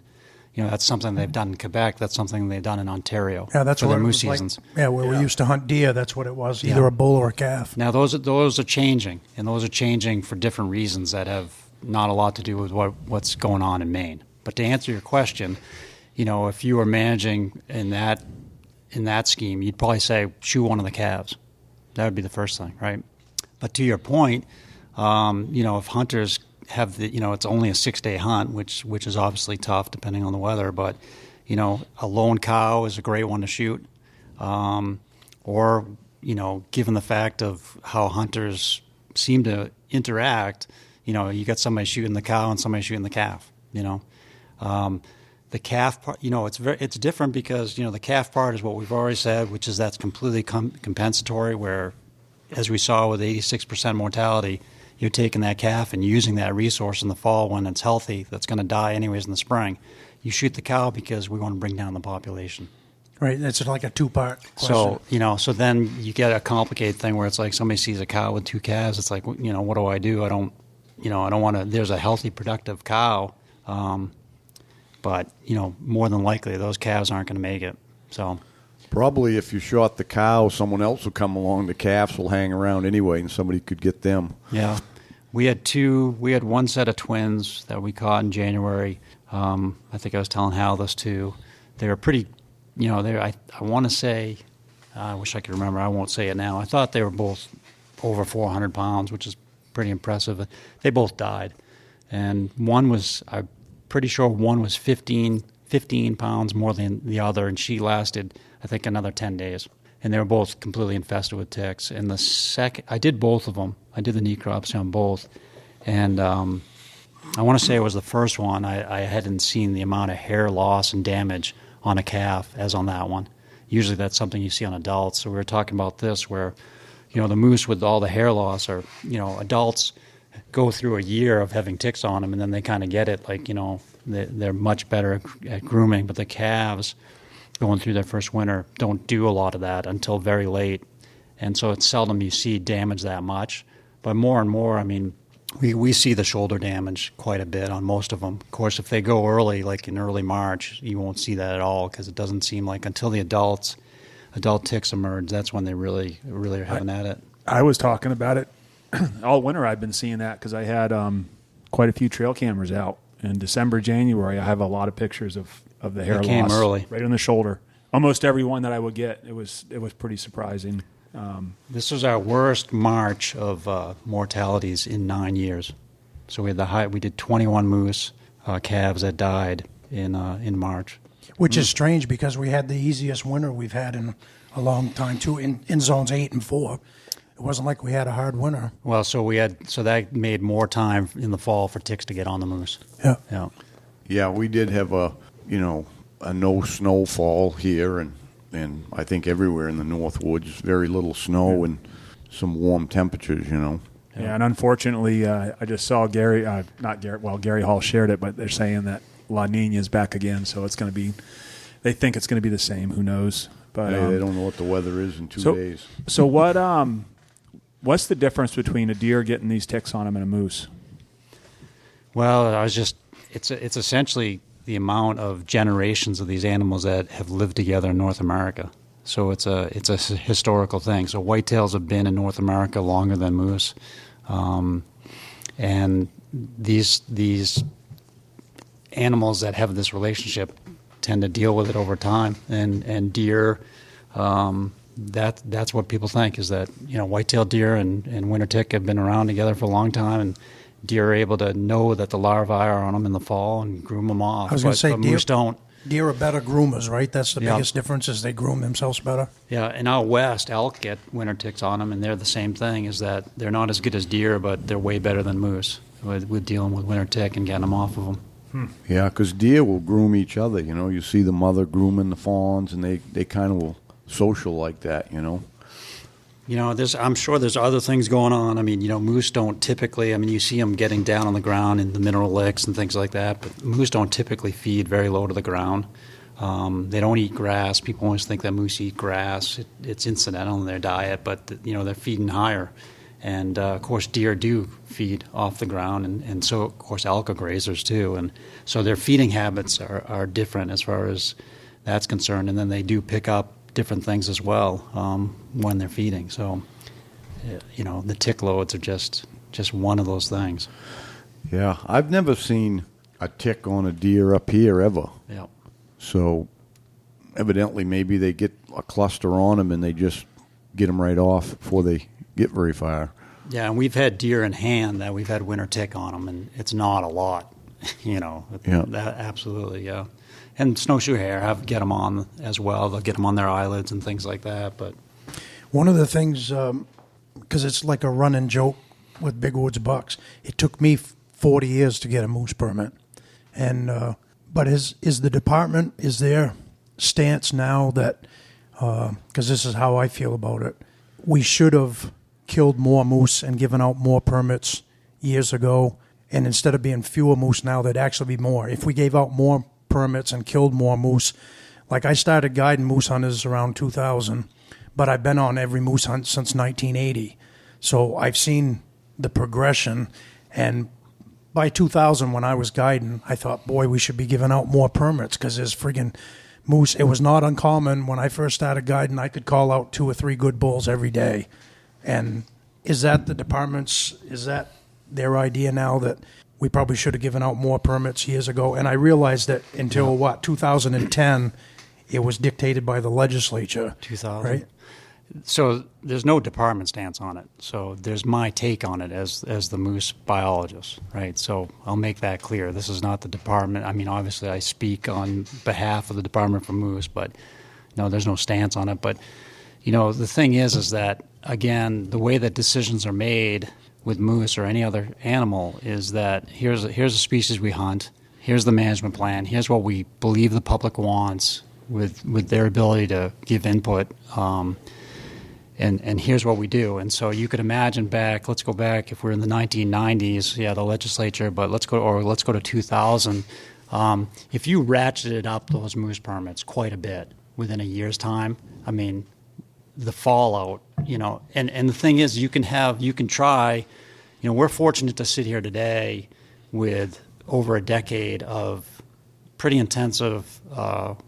That's something they've done in Quebec. That's something they've done in Ontario for their moose seasons. Where we used to hunt deer, that's what it was, either a bull or a calf. Now those are changing, and those are changing for different reasons that have not a lot to do with what's going on in Maine. But to answer your question, if you were managing in that scheme, you'd probably say shoot one of the calves. That would be the first thing, right? But to your point, if hunters have it's only a 6-day hunt, which is obviously tough depending on the weather, but a lone cow is a great one to shoot, or given the fact of how hunters seem to interact, you got somebody shooting the cow and somebody shooting the calf. The calf part, it's different because the calf part is what we've already said, which is that's completely compensatory, where, as we saw with 86% mortality, you're taking that calf and using that resource in the fall when it's healthy, that's going to die anyways in the spring. You shoot the cow because we want to bring down the population. Right, it's like a 2-part question. So then you get a complicated thing where it's like somebody sees a cow with 2 calves. It's like, what do I do? I don't want to. There's a healthy, productive cow, but more than likely those calves aren't going to make it. So. Probably if you shot the cow, someone else will come along. The calves will hang around anyway, and somebody could get them. Yeah. We had one set of twins that we caught in January. I think I was telling Hal this too. They were pretty, I want to say, I wish I could remember. I won't say it now. I thought they were both over 400 pounds, which is pretty impressive. They both died. And I'm pretty sure one was 15 pounds more than the other, and she lasted, I think, another 10 days. And they were both completely infested with ticks. And I did both of them. I did the necropsy on both. And I want to say it was the first one. I hadn't seen the amount of hair loss and damage on a calf as on that one. Usually that's something you see on adults. So we were talking about this where, the moose with all the hair loss are, adults go through a year of having ticks on them, and then they kind of get it, like, they're much better at grooming. But the calves, going through their first winter, don't do a lot of that until very late. And so it's seldom you see damage that much. But more and more, I mean, we see the shoulder damage quite a bit on most of them. Of course, if they go early, like in early March, you won't see that at all, because it doesn't seem like until the adult ticks emerge, that's when they really are having at it. I was talking about it all winter. I've been seeing that because I had quite a few trail cameras out. In December, January, I have a lot of pictures of the hair loss. Came early. Right on the shoulder. Almost every one that I would get, it was pretty surprising. This was our worst March of mortalities in 9 years. So we did 21 moose calves that died in March. Which is strange because we had the easiest winter we've had in a long time too, in zones 8 and 4. It wasn't like we had a hard winter. Well, so that made more time in the fall for ticks to get on the moose. Yeah. Yeah, we did have a no snowfall here, and I think everywhere in the North Woods, very little snow and some warm temperatures, Yeah, and unfortunately, I just saw Gary Hall shared it, but they're saying that La Nina is back again, so it's going to be, they think it's going to be the same. Who knows? But they don't know what the weather is in 2 days. So What's the difference between a deer getting these ticks on them and a moose? Well, it's essentially the amount of generations of these animals that have lived together in North America. So it's a historical thing. So whitetails have been in North America longer than moose, and these animals that have this relationship tend to deal with it over time. And deer, that's what people think is that white-tailed deer and winter tick have been around together for a long time, and deer are able to know that the larvae are on them in the fall and groom them off. I was going to say, but moose don't. Deer are better groomers, right? That's the biggest difference, is they groom themselves better. Yeah, and out west, elk get winter ticks on them, and they're the same thing, is that they're not as good as deer, but they're way better than moose with dealing with winter tick and getting them off of them. Yeah, because deer will groom each other. You see the mother grooming the fawns, and they kind of will social like that, I'm sure there's other things going on. I mean, moose don't typically, you see them getting down on the ground in the mineral licks and things like that, but moose don't typically feed very low to the ground. They don't eat grass. People always think that moose eat grass. It's incidental in their diet, but, they're feeding higher. And, of course, deer do feed off the ground, and so, of course, elk are grazers too. And so their feeding habits are different as far as that's concerned, and then they do pick up different things as well when they're feeding. So, the tick loads are just one of those things. Yeah, I've never seen a tick on a deer up here ever. Yeah. So, evidently, maybe they get a cluster on them and they just get them right off before they get very far. Yeah, and we've had deer in hand that we've had winter tick on them, and it's not a lot. Yeah. That, absolutely, yeah. And snowshoe hare get them on as well. They'll get them on their eyelids and things like that. But one of the things, because it's like a running joke with big woods bucks, it took me 40 years to get a moose permit. And but is the department, is their stance now that, because this is how I feel about it, we should have killed more moose and given out more permits years ago, and instead of being fewer moose now, there'd actually be more. If we gave out more permits and killed more moose. Like, I started guiding moose hunters around 2000, but I've been on every moose hunt since 1980. So I've seen the progression, and by 2000 when I was guiding, I thought, boy, we should be giving out more permits because there's friggin' moose. It was not uncommon when I first started guiding. I could call out 2 or 3 good bulls every day. And is that the department's, is that their idea now, that we probably should have given out more permits years ago? And I realized that until, 2010, it was dictated by the legislature. 2000. Right? So there's no department stance on it. So there's my take on it as the moose biologist, right? So I'll make that clear. This is not the department. Obviously I speak on behalf of the Department for Moose, but no, there's no stance on it. But, the thing is that, again, the way that decisions are made with moose or any other animal is that here's a species we hunt, here's the management plan, here's what we believe the public wants with their ability to give input, and here's what we do. And so you could imagine let's go back, if we're in the 1990s, the legislature, but let's go to 2000. If you ratcheted up those moose permits quite a bit within a year's time, the fallout, and the thing is, you can try, we're fortunate to sit here today with over a decade of pretty intensive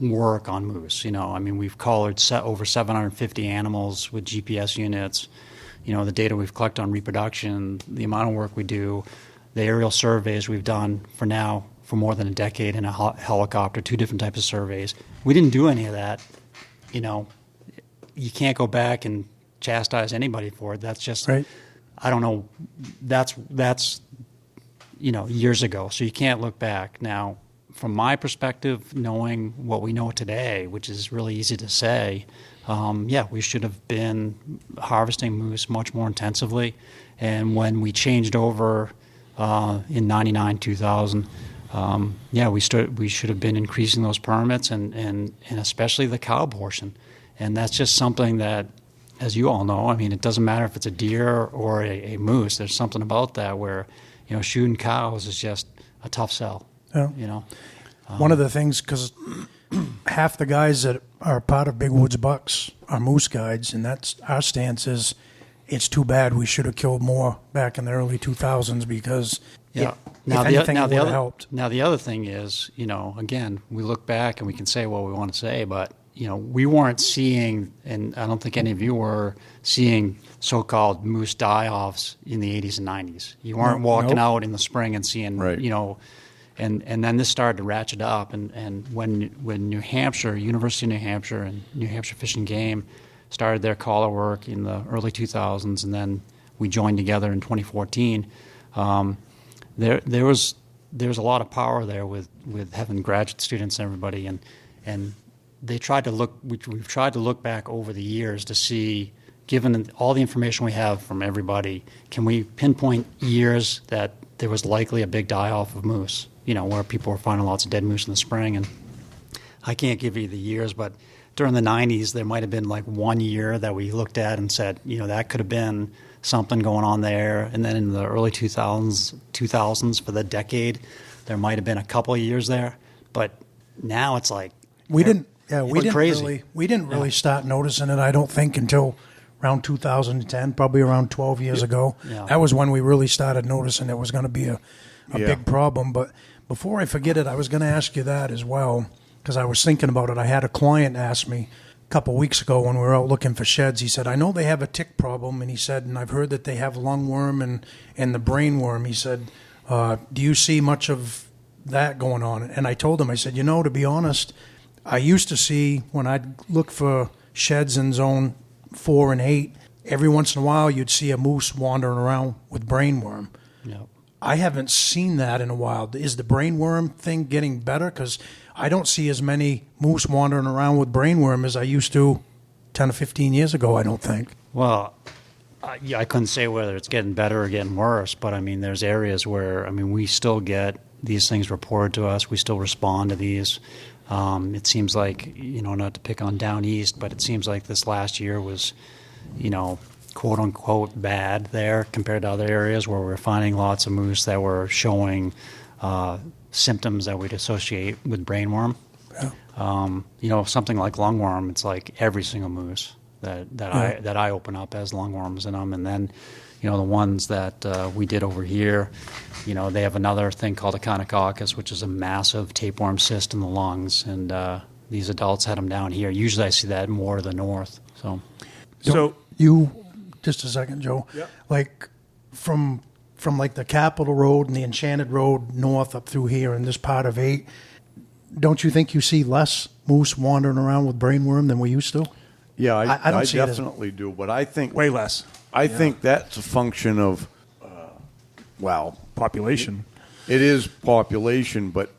work on moose. We've collared over 750 animals with GPS units. The data we've collected on reproduction, the amount of work we do, the aerial surveys we've done for more than a decade in a helicopter, 2 different types of surveys. We didn't do any of that. You can't go back and chastise anybody for it. That's just, right. I don't know, that's years ago. So you can't look back. Now, from my perspective, knowing what we know today, which is really easy to say, we should have been harvesting moose much more intensively. And when we changed over in 99, 2000, we should have been increasing those permits and especially the cow portion. And that's just something that, as you all know, it doesn't matter if it's a deer or a moose. There's something about that where, shooting cows is just a tough sell. Yeah. One of the things, because half the guys that are part of Big Woods Bucks are moose guides, and that's our stance is, it's too bad. We should have killed more back in the early 2000s because Yeah. if anything, it would have helped. Now the other thing is, again, we look back and we can say what we want to say, but we weren't seeing, and I don't think any of you were seeing so-called moose die-offs in the 80s and 90s. You weren't walking out in the spring and seeing, Right. And then this started to ratchet up, and when New Hampshire, University of New Hampshire, and New Hampshire Fish and Game started their collar work in the early 2000s, and then we joined together in 2014. There was a lot of power there with having graduate students and everybody, and they tried to look. We've tried to look back over the years to see, given all the information we have from everybody, can we pinpoint years that there was likely a big die-off of moose? Where people were finding lots of dead moose in the spring, and I can't give you the years, but during the 90s, there might have been like 1 year that we looked at and said, that could have been something going on there. And then in the early 2000s for the decade, there might have been a couple of years there. But now it's like we didn't crazy. really start noticing it, I don't think, until around 2010, probably around 12 years ago. Yeah. That was when we really started noticing it was going to be a big problem. But before I forget it, I was going to ask you that as well, because I was thinking about it. I had a client ask me a couple of weeks ago when we were out looking for sheds. He said, I know they have a tick problem, and he said, and I've heard that they have lungworm and the brainworm. He said, do you see much of that going on? And I told him, I said, to be honest, I used to see, when I'd look for sheds in zone 4 and 8, every once in a while you'd see a moose wandering around with brainworm. Yep. I haven't seen that in a while. Is the brainworm thing getting better? Because I don't see as many moose wandering around with brainworm as I used to 10 or 15 years ago, I don't think. Well, I couldn't say whether it's getting better or getting worse, but there's areas where, we still get these things reported to us. We still respond to these. It seems like, not to pick on down east, but it seems like this last year was, quote unquote bad there compared to other areas where we're finding lots of moose that were showing symptoms that we'd associate with brainworm. Yeah. Something like lungworm, it's like every single moose that I open up has lungworms in them, and then the ones that we did over here, they have another thing called a echinococcus, which is a massive tapeworm cyst in the lungs, and these adults had them down here. Usually I see that more to the north. So you, just a second, Joe. Yep. Like from like the Capitol Road and the Enchanted Road north up through here in this part of 8, don't you think you see less moose wandering around with brainworm than we used to? Yeah, I don't I see it as- definitely do, but I think way less I think that's a function of, population. it is population, but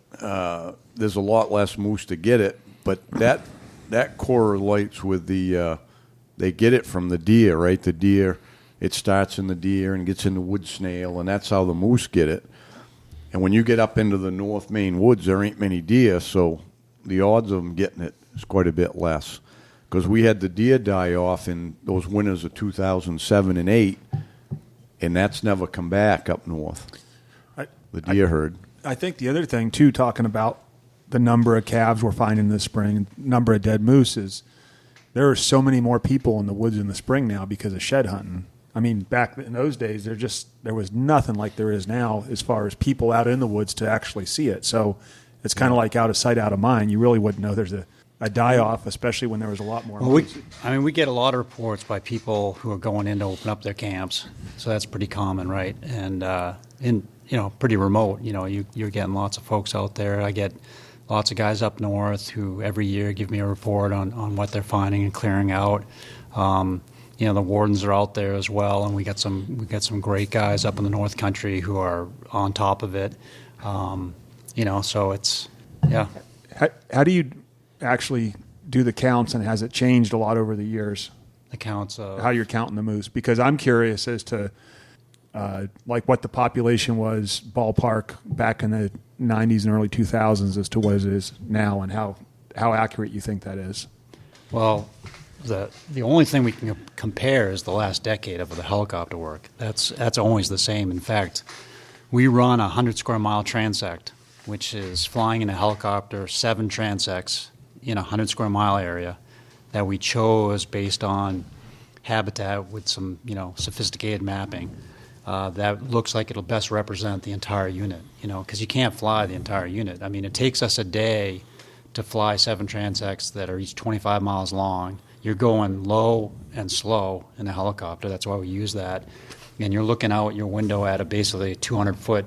there's a lot less moose to get it. But that correlates with they get it from the deer, right? The deer, it starts in the deer and gets in the wood snail, and that's how the moose get it. And when you get up into the North Maine woods, there ain't many deer, so the odds of them getting it is quite a bit less. Because we had the deer die off in those winters of 2007 and 8, and that's never come back up north, the deer herd. I think the other thing, too, talking about the number of calves we're finding this spring, number of dead moose, is there are so many more people in the woods in the spring now because of shed hunting. Back in those days, there was nothing like there is now as far as people out in the woods to actually see it. So it's kind of like out of sight, out of mind. You really wouldn't know there's a die-off, especially when there was a lot more. Well, we get a lot of reports by people who are going in to open up their camps, so that's pretty common, right? And pretty remote. You're getting lots of folks out there. I get lots of guys up north who every year give me a report on what they're finding and clearing out. The wardens are out there as well, and we got some great guys up in the North Country who are on top of it. So it's How do you actually do the counts, and has it changed a lot over the years? The counts of how you're counting the moose, because I'm curious as to what the population was ballpark back in the 90s and early 2000s as to what it is now, and how accurate you think that is. Well, the only thing we can compare is the last decade of the helicopter work. That's always the same. In fact, we run a 100 square mile transect, which is flying in a helicopter 7 transects in a 100 square mile area that we chose based on habitat with some, sophisticated mapping that looks like it'll best represent the entire unit, because you can't fly the entire unit. I mean, it takes us a day to fly 7 transects that are each 25 miles long. You're going low and slow in the helicopter. That's why we use that. And you're looking out your window at basically a 200-foot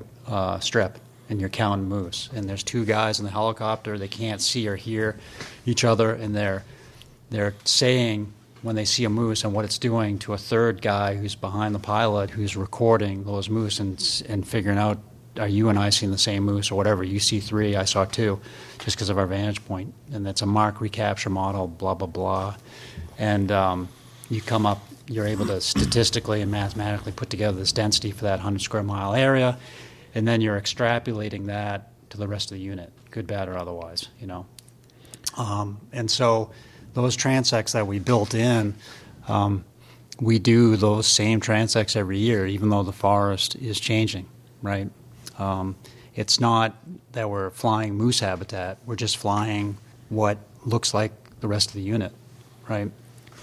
strip, and you're counting moose. And there's 2 guys in the helicopter. They can't see or hear each other, and they're saying when they see a moose and what it's doing to a third guy who's behind the pilot who's recording those moose and figuring out, are you and I seeing the same moose or whatever? You see 3, I saw 2, just because of our vantage point. And that's a mark recapture model, blah, blah, blah. And you're able to statistically and mathematically put together this density for that 100 square mile area, and then you're extrapolating that to the rest of the unit, good, bad, or otherwise, And so those transects that we built in, we do those same transects every year, even though the forest is changing, right? It's not that we're flying moose habitat. We're just flying what looks like the rest of the unit, right?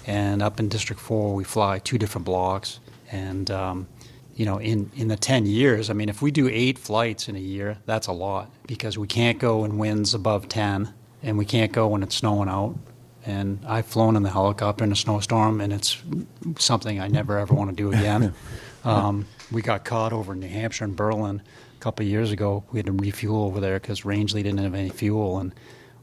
And up in District 4, we fly 2 different blocks. And, in the 10 years, I mean, if we do 8 flights in a year, that's a lot, because we can't go in winds above 10, and we can't go when it's snowing out. And I've flown in the helicopter in a snowstorm, and it's something I never, ever want to do again. We got caught over in New Hampshire and Berlin a couple of years ago. We had to refuel over there because Rangeley didn't have any fuel. And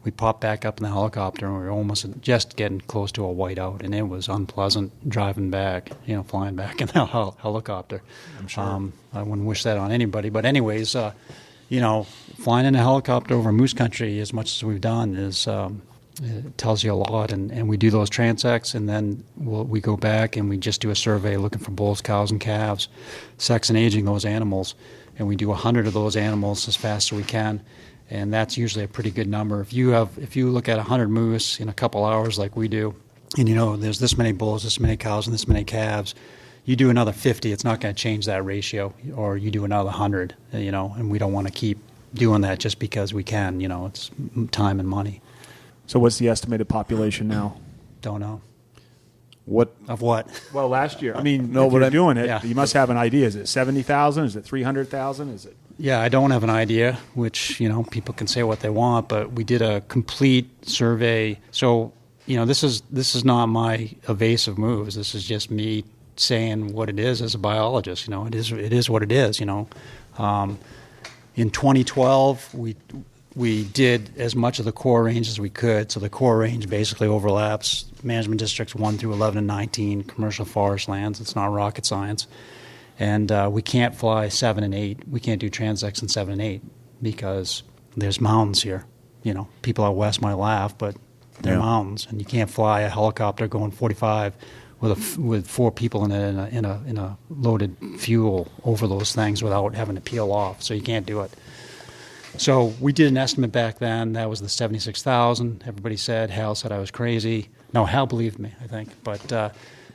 we popped back up in the helicopter, and we were almost just getting close to a whiteout. And it was unpleasant driving back, flying back in the helicopter. I'm sure. I wouldn't wish that on anybody. But anyways, flying in a helicopter over moose country as much as we've done is... it tells you a lot, and we do those transects, and then we go back and we just do a survey looking for bulls, cows, and calves, sex and aging those animals, and we do 100 of those animals as fast as we can, and that's usually a pretty good number. If you look at 100 moose in a couple hours like we do, and there's this many bulls, this many cows, and this many calves, you do another 50, it's not going to change that ratio, or you do another 100, and we don't want to keep doing that just because we can, it's time and money. So what's the estimated population now? Don't know. What? Of what? Well, last year. I mean, No, if but you're I- doing it, Yeah. you must have an idea. Is it 70,000? Is it 300,000? Is it? Yeah, I don't have an idea, which, people can say what they want, but we did a complete survey. So, this is not my evasive moves. This is just me saying what it is as a biologist. It is what it is, In 2012, we did as much of the core range as we could. So the core range basically overlaps management districts 1 through 11 and 19, commercial forest lands. It's not rocket science. And we can't fly 7 and 8. We can't do transects in 7 and 8 because there's mountains here. People out west might laugh, but they're mountains, and you can't fly a helicopter going 45 with 4 people in it in a loaded fuel over those things without having to peel off. So you can't do it. So we did an estimate back then. That was the 76,000. Everybody said, Hal said I was crazy. No, Hal believed me, I think. But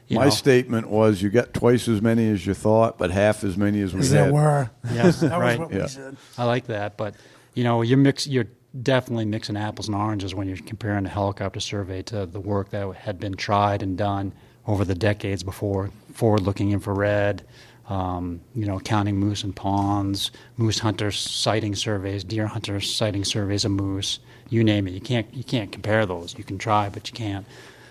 My statement was you got twice as many as you thought, but half as many as we There had. were. Yes, That right. was what we said. I like that. But you're definitely mixing apples and oranges when you're comparing a helicopter survey to the work that had been tried and done over the decades before, forward-looking infrared, counting moose in ponds, moose hunter sighting surveys, deer hunter sighting surveys of moose, you name it. You can't compare those. You can try, but you can't.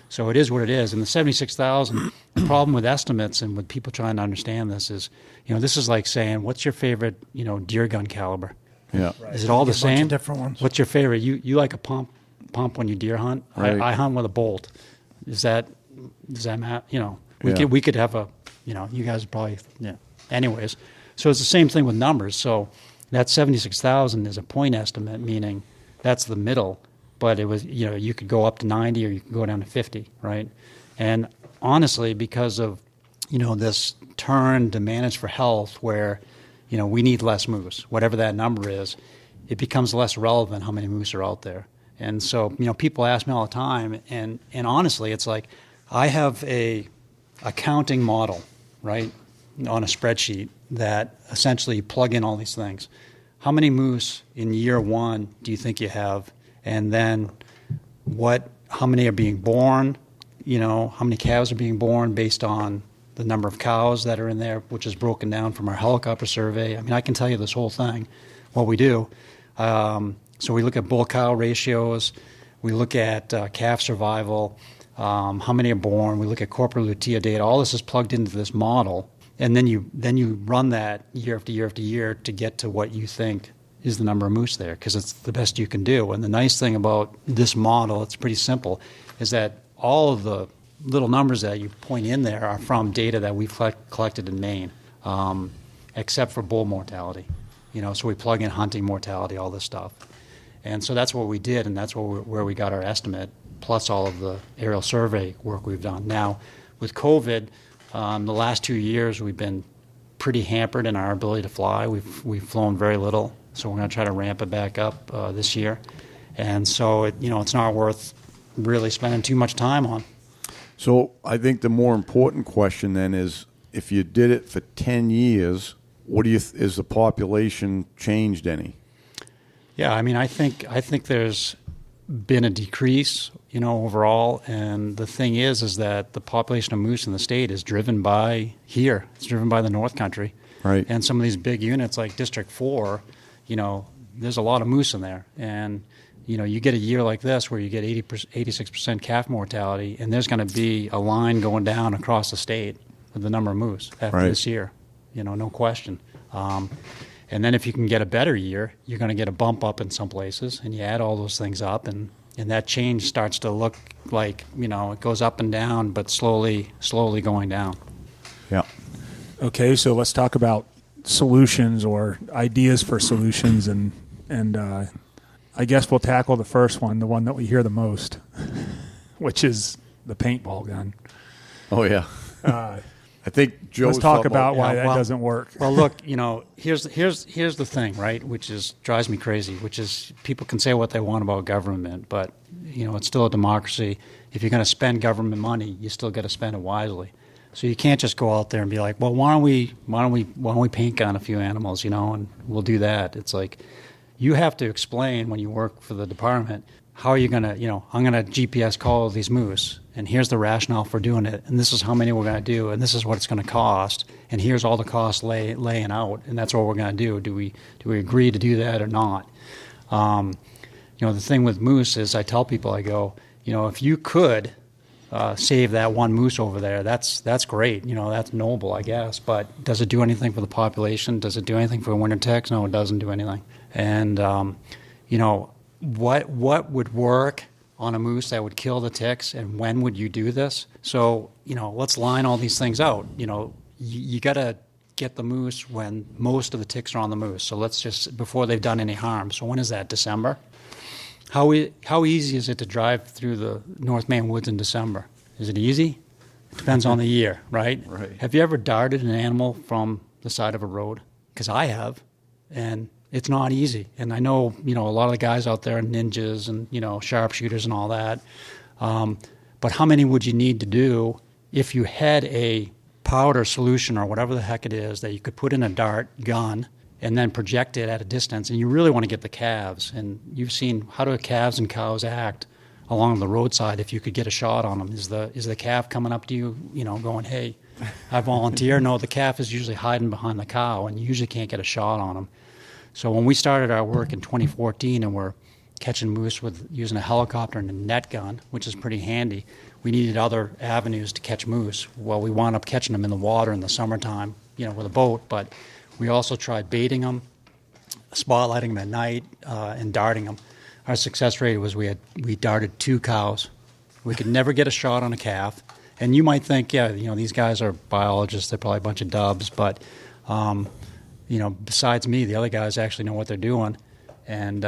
So it is what it is. And the 76,000, the problem with estimates and with people trying to understand this is, this is like saying, what's your favorite, deer gun caliber? Yeah. Is it all the A bunch of same? different ones. What's your favorite? You like a pump when you deer hunt? Right. I hunt with a bolt. Does that matter? Yeah. We could have you guys probably, yeah. Anyways, so it's the same thing with numbers. So that 76,000 is a point estimate, meaning that's the middle, but it was, you could go up to 90 or you could go down to 50, right? And honestly, because of, this turn to manage for health where, we need less moose, whatever that number is, it becomes less relevant how many moose are out there. And so, people ask me all the time, and honestly, it's like I have a accounting model, right, on a spreadsheet that essentially you plug in all these things. How many moose in year 1 do you think you have? And then how many are being born? how many calves are being born based on the number of cows that are in there, which is broken down from our helicopter survey. I mean, I can tell you this whole thing, what we do. So we look at bull-cow ratios. We look at calf survival, how many are born. We look at corporate lutea data. All this is plugged into this model. And then you run that year after year after year to get to what you think is the number of moose there, because it's the best you can do. And the nice thing about this model, it's pretty simple, is that all of the little numbers that you point in there are from data that we've collected in Maine, except for bull mortality. So we plug in hunting mortality, all this stuff. And so that's what we did, and that's where we got our estimate, plus all of the aerial survey work we've done. Now, with COVID, the last 2 years we've been pretty hampered in our ability to fly. We've flown very little, so we're going to try to ramp it back up this year. And so it's not worth really spending too much time on. So I think the more important question then is, if you did it for 10 years, is the population changed any? Yeah, I mean, I think there's been a decrease, overall, and the thing is that the population of moose in the state is driven by here. It's driven by the North Country. Right. And some of these big units like District 4, there's a lot of moose in there. And, you get a year like this where you get 86% calf mortality, and there's going to be a line going down across the state with the number of moose after this year, no question. And then if you can get a better year, you're going to get a bump up in some places, and you add all those things up, and that change starts to look like, it goes up and down, but slowly going down. Yeah. Okay, so let's talk about solutions or ideas for solutions, and I guess we'll tackle the first one, the one that we hear the most, which is the paintball gun. Oh, yeah. I think Joe's let's talk about why that doesn't work. Well, look, here's the thing, right? Which drives me crazy. Which is, people can say what they want about government, but it's still a democracy. If you're going to spend government money, you still got to spend it wisely. So you can't just go out there and be like, well, why don't we paint gun a few animals, and we'll do that. It's like, you have to explain when you work for the department, how are you going to, I'm going to GPS call these moose, and here's the rationale for doing it, and this is how many we're going to do, and this is what it's going to cost, and here's all the costs laying out, and that's what we're going to do. Do we agree to do that or not? The thing with moose is, I tell people, I go, if you could save that one moose over there, that's great. That's noble, I guess. But does it do anything for the population? Does it do anything for winter ticks? No, it doesn't do anything. And what would work on a moose that would kill the ticks, and when would you do this? So let's line all these things out. You got to get the moose when most of the ticks are on the moose. So let's just, before they've done any harm. So when is that? December? How easy is it to drive through the North Maine woods in December? Is it easy? It depends on the year, right? Right. Have you ever darted an animal from the side of a road? Because I have, and it's not easy. And I know, a lot of the guys out there are ninjas and, sharpshooters and all that. But how many would you need to do if you had a powder solution or whatever the heck it is that you could put in a dart gun and then project it at a distance, and you really want to get the calves? And you've seen, how do calves and cows act along the roadside if you could get a shot on them? Is the calf coming up to you, going, hey, I volunteer? No, the calf is usually hiding behind the cow, and you usually can't get a shot on them. So when we started our work in 2014 and we're catching moose with using a helicopter and a net gun, which is pretty handy, we needed other avenues to catch moose. Well, we wound up catching them in the water in the summertime, with a boat, but we also tried baiting them, spotlighting them at night, and darting them. Our success rate was we darted 2 cows. We could never get a shot on a calf. And you might think, these guys are biologists, they're probably a bunch of dubs, but besides me, the other guys actually know what they're doing. And,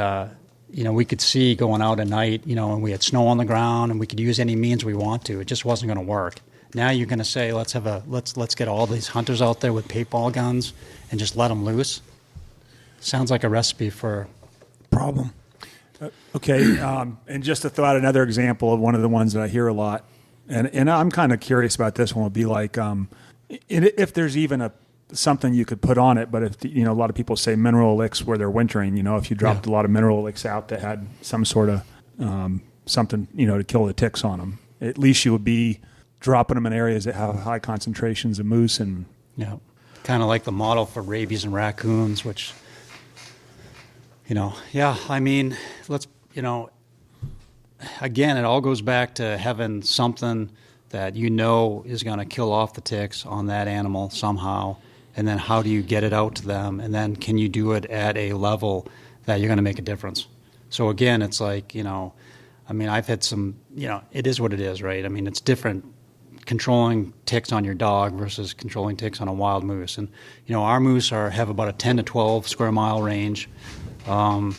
we could see going out at night, and we had snow on the ground, and we could use any means we want to. It just wasn't going to work. Now you're going to say, let's get all these hunters out there with paintball guns and just let them loose. Sounds like a recipe for problem. Okay, and just to throw out another example of one of the ones that I hear a lot, and I'm kind of curious about this one, would be like, if there's even something you could put on it, but if a lot of people say mineral elicks where they're wintering, if you dropped a lot of mineral elicks out that had some sort of something, to kill the ticks on them, at least you would be dropping them in areas that have high concentrations of moose. And Yeah, kind of like the model for rabies and raccoons, which, I mean, again, it all goes back to having something that is going to kill off the ticks on that animal somehow, and then how do you get it out to them, and then can you do it at a level that you're going to make a difference? So again, it's like, I've had some, it is what it is, right? I mean, it's different controlling ticks on your dog versus controlling ticks on a wild moose. And, our moose have about a 10 to 12 square mile range. I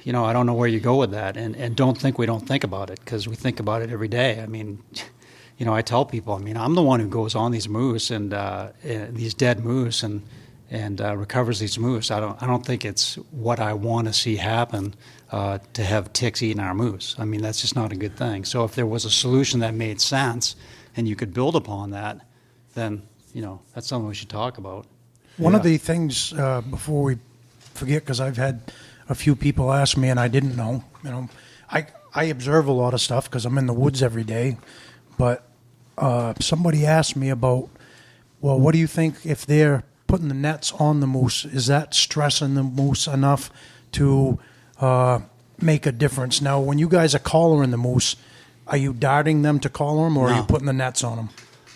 don't know where you go with that. And don't think we don't think about it, because we think about it every day. I mean, I tell people, I'm the one who goes on these moose and these dead moose and recovers these moose. I don't think it's what I want to see happen to have ticks eating our moose. I mean, that's just not a good thing. So if there was a solution that made sense and you could build upon that, then that's something we should talk about. One of the things before we forget, because I've had a few people ask me and I didn't know. I observe a lot of stuff because I'm in the woods every day, but somebody asked me about, well, what do you think if they're putting the nets on the moose? Is that stressing the moose enough to make a difference? Now, when you guys are collaring the moose, are you darting them to collar them, or are you putting the nets on them?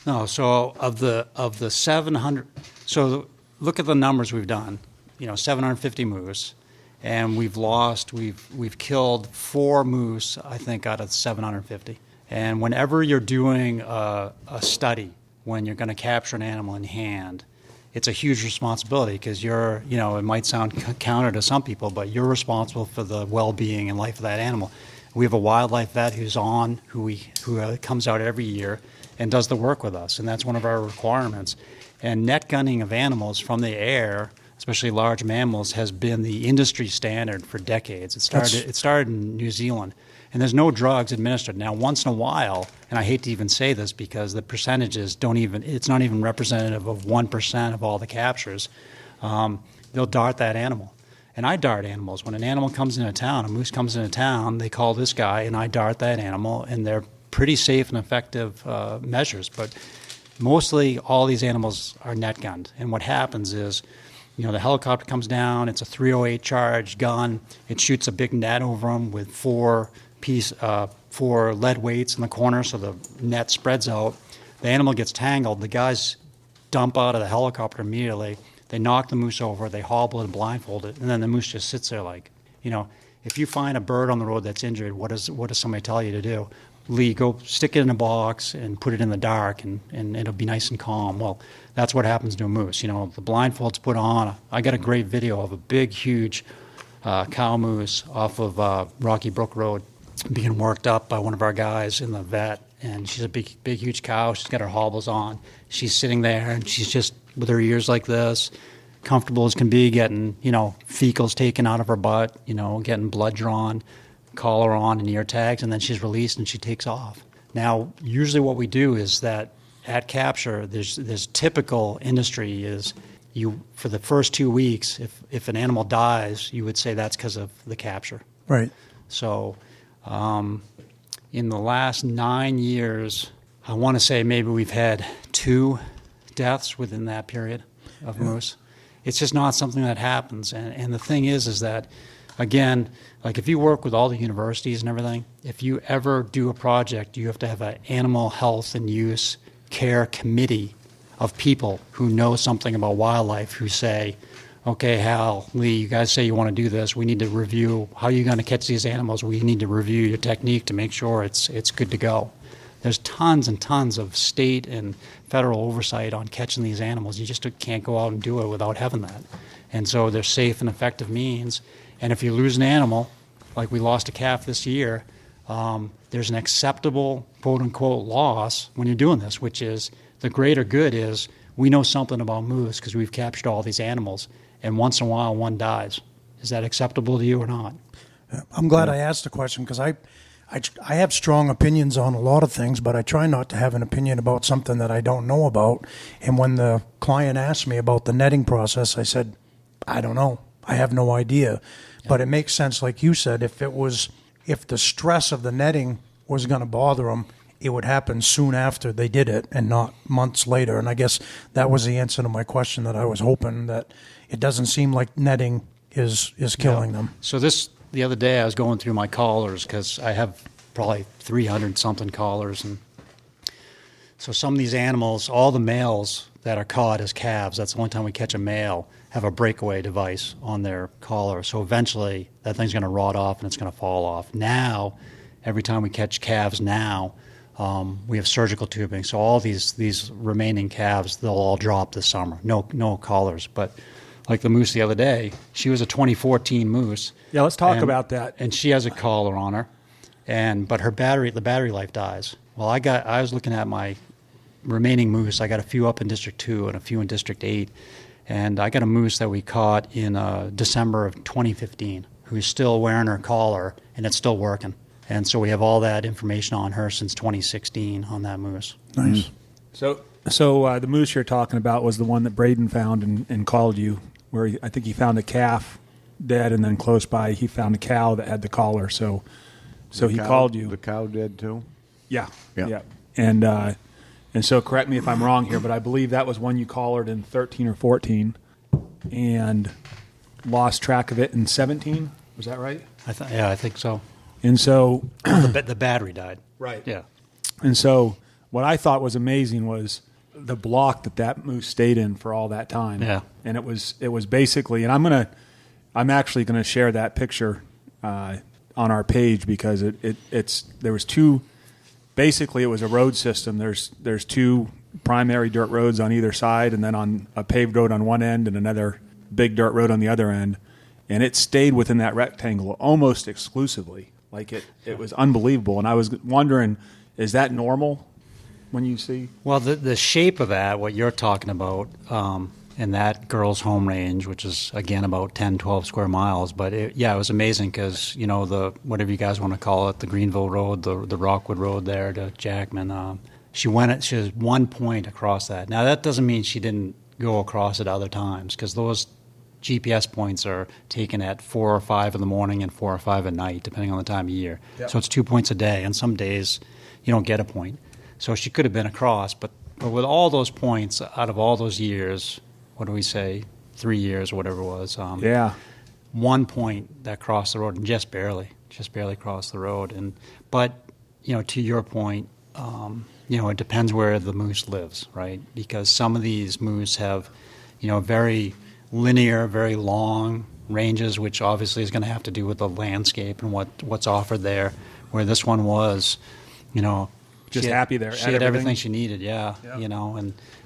No. So of the 700, so look at the numbers we've done. 750 moose, and we've killed 4 moose, I think, out of 750. And whenever you're doing a study, when you're going to capture an animal in hand, it's a huge responsibility, because it might sound counter to some people, but you're responsible for the well-being and life of that animal. We have a wildlife vet who comes out every year and does the work with us, and that's one of our requirements. And net gunning of animals from the air, especially large mammals, has been the industry standard for decades. It started in New Zealand. And there's no drugs administered. Now, once in a while, and I hate to even say this because the percentages it's not even representative of 1% of all the captures, they'll dart that animal. And I dart animals. When an animal comes into town, a moose comes into town, they call this guy, and I dart that animal, and they're pretty safe and effective measures. But mostly all these animals are net gunned. And what happens is, the helicopter comes down, it's a .308 charge gun, it shoots a big net over them with 4 lead weights in the corner, so the net spreads out. The animal gets tangled. The guys dump out of the helicopter immediately. They knock the moose over. They hobble it and blindfold it, and then the moose just sits there like, if you find a bird on the road that's injured, what does somebody tell you to do? Lee, go stick it in a box and put it in the dark, and it'll be nice and calm. Well, that's what happens to a moose. The blindfold's put on. I got a great video of a big, huge cow moose off of Rocky Brook Road being worked up by one of our guys in the vet, and she's a big, huge cow. She's got her hobbles on. She's sitting there, and she's just with her ears like this, comfortable as can be, getting, fecals taken out of her butt, getting blood drawn, collar on and ear tags, and then she's released and she takes off. Now, usually what we do is that at capture, there's typical industry is for the first 2 weeks, if an animal dies, you would say that's because of the capture. Right. So in the last 9 years, I want to say maybe we've had 2 deaths within that period of moose. It's just not something that happens. And the thing is that, again, like if you work with all the universities and everything, if you ever do a project, you have to have an animal health and use care committee of people who know something about wildlife, who say, okay, Hal, Lee, you guys say you want to do this. We need to review how you're going to catch these animals. We need to review your technique to make sure it's good to go. There's tons and tons of state and federal oversight on catching these animals. You just can't go out and do it without having that. And so there's safe and effective means. And if you lose an animal, like we lost a calf this year, there's an acceptable, quote-unquote, loss when you're doing this, which is the greater good is we know something about moose because we've captured all these animals, and once in a while one dies. Is that acceptable to you or not? I'm glad I asked the question because I have strong opinions on a lot of things, but I try not to have an opinion about something that I don't know about. And when the client asked me about the netting process, I said, I don't know. I have no idea. Yeah. But it makes sense, like you said, if it was if the stress of the netting was going to bother them, it would happen soon after they did it and not months later. And I guess that was the answer to my question, that I was hoping that it doesn't seem like netting is killing them. So the other day I was going through my collars because I have probably 300-something collars. And so some of these animals, all the males that are caught as calves, that's the only time we catch a male, have a breakaway device on their collar. So eventually that thing's going to rot off and it's going to fall off. Now, every time we catch calves now, we have surgical tubing. So all these remaining calves, they'll all drop this summer. No collars. But like the moose the other day, she was a 2014 moose. Yeah, let's talk about that. And she has a collar on her, but the battery life dies. Well, I was looking at my remaining moose. I got a few up in District 2 and a few in District 8. And I got a moose that we caught in December of 2015 who's still wearing her collar, and it's still working. And so we have all that information on her since 2016 on that moose. Nice. So the moose you're talking about was the one that Braden found and called you, where I think he found a calf dead, and then close by he found a cow that had the collar. So he called you. The cow dead too? Yeah. Yeah. And so correct me if I'm wrong here, but I believe that was one you collared in 13 or 14 and lost track of it in 17. Was that right? I think so. And so the battery died. Right. Yeah. And so what I thought was amazing was the block that moose stayed in for all that time. Yeah. And it was basically, and I'm actually gonna share that picture on our page because there was two. Basically, it was a road system. There's two primary dirt roads on either side, and then on a paved road on one end and another big dirt road on the other end. And it stayed within that rectangle almost exclusively. Like it was unbelievable. And I was wondering, is that normal when you see? Well, the shape of that, what you're talking about, in that girl's home range, which is, again, about 10, 12 square miles. But, it was amazing because, the whatever you guys want to call it, the Greenville Road, the Rockwood Road there to Jackman, she has 1 point across that. Now, that doesn't mean she didn't go across it other times because those GPS points are taken at 4 or 5 in the morning and 4 or 5 at night, depending on the time of year. Yep. So it's 2 points a day, and some days you don't get a point. So she could have been across, but with all those points out of all those years, what do we say, 3 years or whatever it was. 1 point that crossed the road, and just barely crossed the road. But to your point, it depends where the moose lives, right? Because some of these moose have, very linear, very long ranges, which obviously is going to have to do with the landscape and what's offered there. Where this one was, just happy there. She had everything she needed, yeah.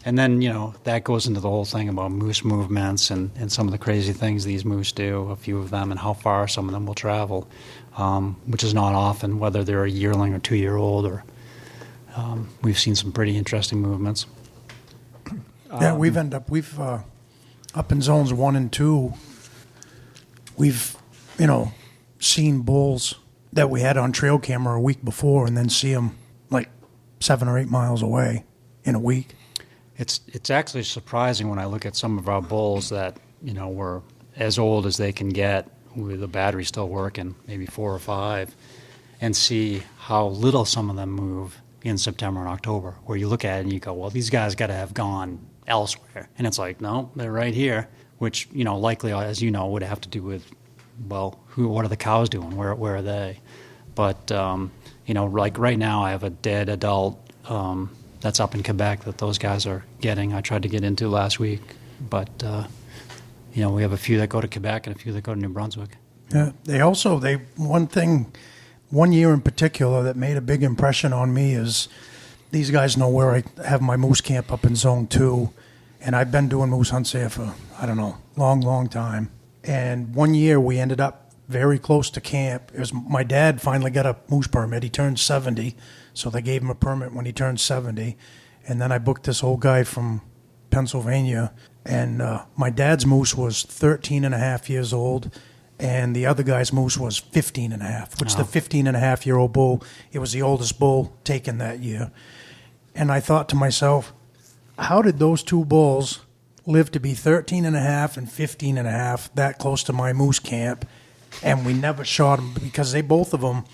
And then, that goes into the whole thing about moose movements and some of the crazy things these moose do, a few of them, and how far some of them will travel, which is not often, whether they're a yearling or 2-year-old. Or we've seen some pretty interesting movements. Yeah, we've up in zones 1 and 2, we've, seen bulls that we had on trail camera a week before and then see them like 7 or 8 miles away in a week. It's actually surprising when I look at some of our bulls that, were as old as they can get with the battery still working, maybe 4 or 5, and see how little some of them move in September and October, where you look at it and you go, well, these guys got to have gone elsewhere. And it's like, no, they're right here, which, likely, as you know, would have to do with, well, what are the cows doing? Where are they? But, like right now I have a dead adult that's up in Quebec that those guys are getting. I tried to get into last week, but, we have a few that go to Quebec and a few that go to New Brunswick. Yeah, one year in particular that made a big impression on me is these guys know where I have my moose camp up in Zone 2, and I've been doing moose hunts there for, long time. And one year we ended up very close to camp. It was my dad finally got a moose permit. He turned 70, so they gave him a permit when he turned 70. And then I booked this old guy from Pennsylvania, and my dad's moose was 13 and a half years old, and the other guy's moose was 15 and a half, which the 15 and a half year old bull, it was the oldest bull taken that year. And I thought to myself, how did those two bulls live to be 13 and a half and 15 and a half that close to my moose camp and we never shot them because both of them.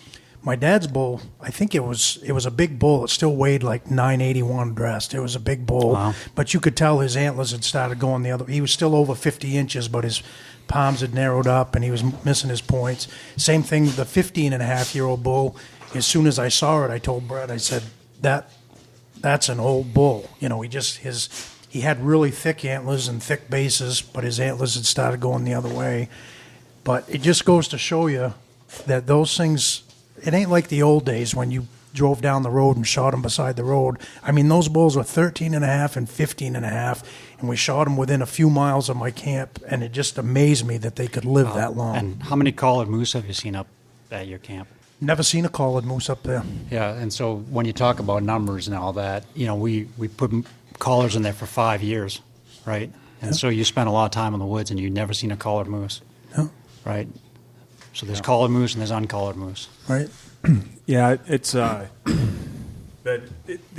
My dad's bull, I think it was a big bull. It still weighed like 981 dressed. It was a big bull, Wow. but you could tell his antlers had started going the other. He was still over 50 inches, but his palms had narrowed up and he was missing his points. Same thing, the 15-and-a-half-year-old bull. As soon as I saw it, I told Brett, I said, that's an old bull. You know, he had really thick antlers and thick bases, but his antlers had started going the other way. But it just goes to show you that those things. It ain't like the old days when you drove down the road and shot them beside the road. I mean, those bulls were 13-and-a-half and 15-and-a-half, and we shot them within a few miles of my camp, and it just amazed me that they could live that long. And how many collared moose have you seen up at your camp? Never seen a collared moose up there. Yeah, and so when you talk about numbers and all that, you know, we put collars in there for 5 years, right? And so you spent a lot of time in the woods and you've never seen a collared moose, right? So there's collared moose and there's uncollared moose. Right. Yeah, it's the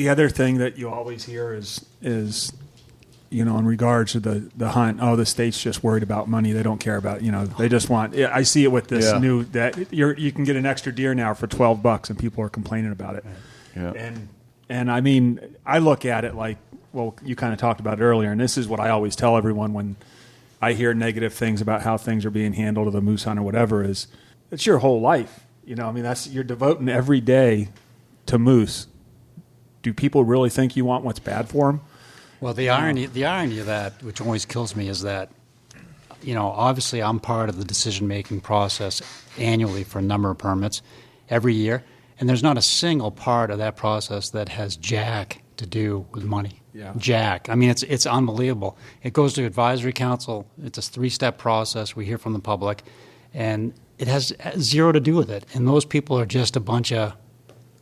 other thing that you always hear is you know, in regards to the hunt, the state's just worried about money. They don't care about, you know, they just want. I see it with this new that you can get an extra deer now for $12, and people are complaining about it. Yeah. And I mean, I look at it like, well, you kind of talked about it earlier, and this is what I always tell everyone when I hear negative things about how things are being handled of the moose hunt or whatever. Is it's your whole life. You know, I mean, you're devoting every day to moose. Do people really think you want what's bad for them? Well, the irony of that, which always kills me, is that, you know, obviously I'm part of the decision-making process annually for a number of permits every year, and there's not a single part of that process that has jack to do with money. Yeah. Jack. I mean, it's unbelievable. It goes to advisory council. It's a 3-step process. We hear from the public, and it has zero to do with it. And those people are just a bunch of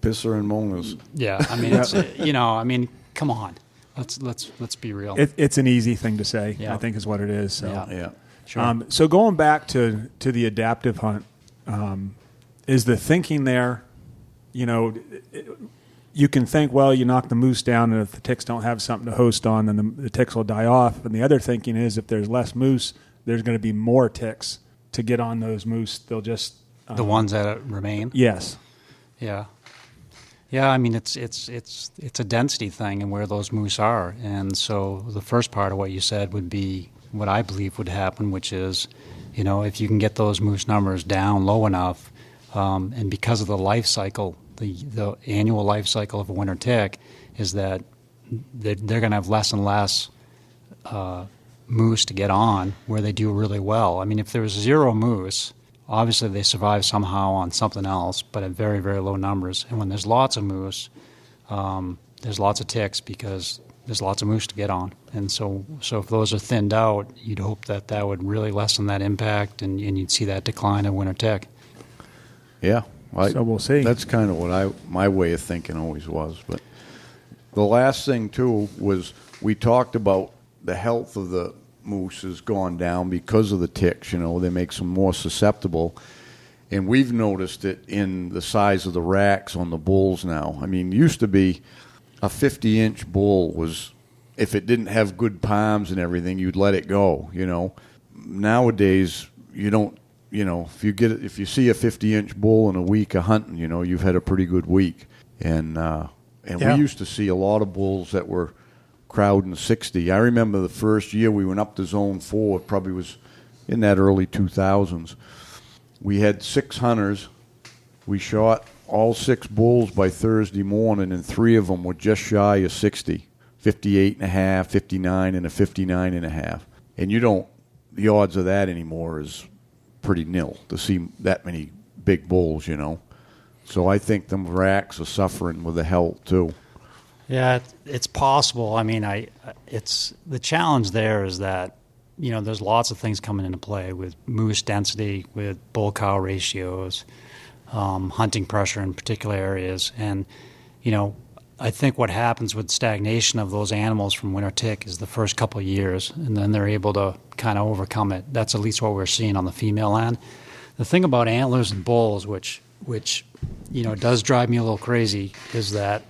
Pisser and moaners. Yeah, I mean, it's, you know, I mean, come on. Let's be real. It's an easy thing to say, Yeah. I think is what it is. So. Yeah. Sure. So going back to the adaptive hunt, is the thinking there, you know, you can think, well, you knock the moose down, and if the ticks don't have something to host on, then the ticks will die off. And the other thinking is if there's less moose, there's going to be more ticks to get on those moose. They'll just... the ones that remain? Yes. Yeah. Yeah, I mean, it's a density thing and where those moose are. And so the first part of what you said would be what I believe would happen, which is, you know, if you can get those moose numbers down low enough, and because of the life cycle, the annual life cycle of a winter tick is that they're going to have less and less moose to get on where they do really well. I mean, if there's 0 moose, obviously they survive somehow on something else, but at very, very low numbers. And when there's lots of moose, there's lots of ticks because there's lots of moose to get on. And so if those are thinned out, you'd hope that would really lessen that impact and you'd see that decline in winter tick. Yeah. So we'll see. That's kind of what my way of thinking always was. But the last thing, too, was we talked about the health of the moose has gone down because of the ticks. You know, they make them more susceptible. And we've noticed it in the size of the racks on the bulls now. I mean, used to be a 50-inch bull was, if it didn't have good palms and everything, you'd let it go, you know. Nowadays, you don't. You know, if you see a 50-inch bull in a week of hunting, you know, you've had a pretty good week. And we used to see a lot of bulls that were crowding 60. I remember the first year we went up to Zone 4, it probably was in that early 2000s. We had 6 hunters. We shot all 6 bulls by Thursday morning, and 3 of them were just shy of 60, 58 and a half, 59, and a 59 and a half. And the odds of that anymore is pretty nil to see that many big bulls, you know. So I think them racks are suffering with the health too. Yeah, it's possible. I mean, it's the challenge there is that, you know, there's lots of things coming into play with moose density, with bull-cow ratios, hunting pressure in particular areas. And, you know, I think what happens with stagnation of those animals from winter tick is the first couple of years, and then they're able to kind of overcome it. That's at least what we're seeing on the female end. The thing about antlers and bulls, which you know, does drive me a little crazy, is that,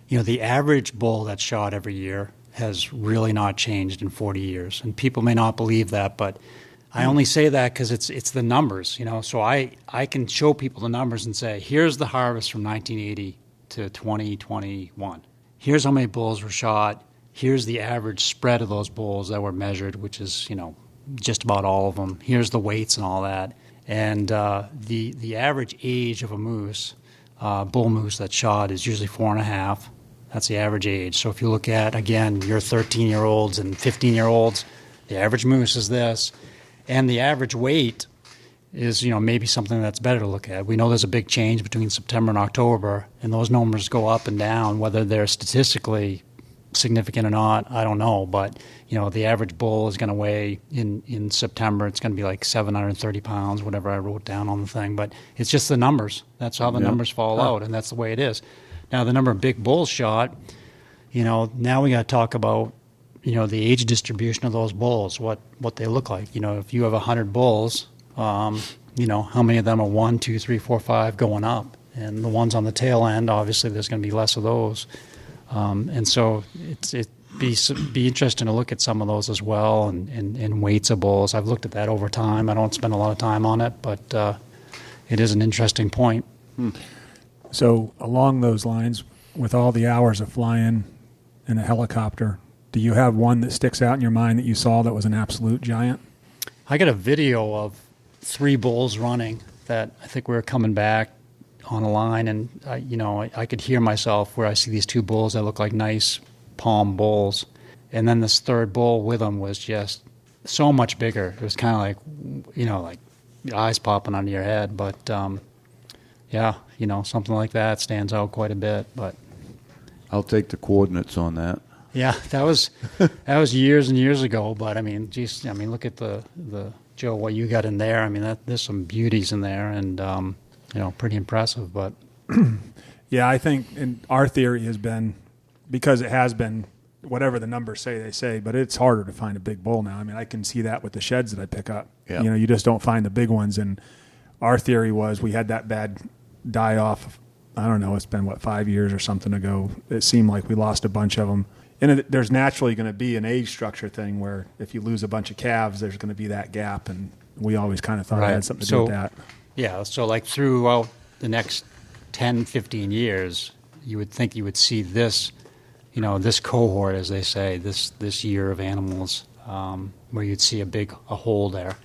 you know, the average bull that's shot every year has really not changed in 40 years. And people may not believe that, but I only say that because it's the numbers, So I can show people the numbers and say, here's the harvest from 1980 to 2021. Here's how many bulls were shot. Here's the average spread of those bulls that were measured, which is, just about all of them. Here's the weights and all that. And the average age of a moose, bull moose that's shot, is usually 4.5. That's the average age. So if you look at, again, your 13-year-olds and 15-year-olds, the average moose is this. And the average weight is, maybe something that's better to look at. We know there's a big change between September and October, and those numbers go up and down. Whether they're statistically significant or not, I don't know. But, the average bull is going to weigh in September, it's going to be like 730 pounds, whatever I wrote down on the thing. But it's just the numbers. That's how the numbers fall out, and that's the way it is. Now, the number of big bulls shot, now we got to talk about, the age distribution of those bulls, what they look like. If you have 100 bulls, how many of them are 1, 2, 3, 4, 5 going up? And the ones on the tail end, obviously, there's going to be less of those. And so it'd be interesting to look at some of those as well, and weights of bulls. I've looked at that over time. I don't spend a lot of time on it, but it is an interesting point. So along those lines, with all the hours of flying in a helicopter, do you have one that sticks out in your mind that you saw that was an absolute giant? I got a video of 3 bulls running that I think we were coming back on a line, and I could hear myself where I see these 2 bulls that look like nice palm bulls, and then this third bull with them was just so much bigger. It was kind of like, like your eyes popping under your head, but something like that stands out quite a bit. But I'll take the coordinates on that. Yeah, that was years and years ago. But look at the Joe, what you got in there. There's some beauties in there, and pretty impressive. But yeah, I think our theory has been, because it has been whatever the numbers say, they say, but it's harder to find a big bull now. I can see that with the sheds that I pick up. Yeah. You just don't find the big ones. And our theory was we had that bad die off. I don't know. It's been 5 years or something ago. It seemed like we lost a bunch of them. And there's naturally going to be an age structure thing where if you lose a bunch of calves, there's going to be that gap. And we always kind of thought it had something to do with that. Yeah. So throughout the next 10, 15 years, you would think you would see this, this cohort, as they say, this year of animals, where you'd see a hole there.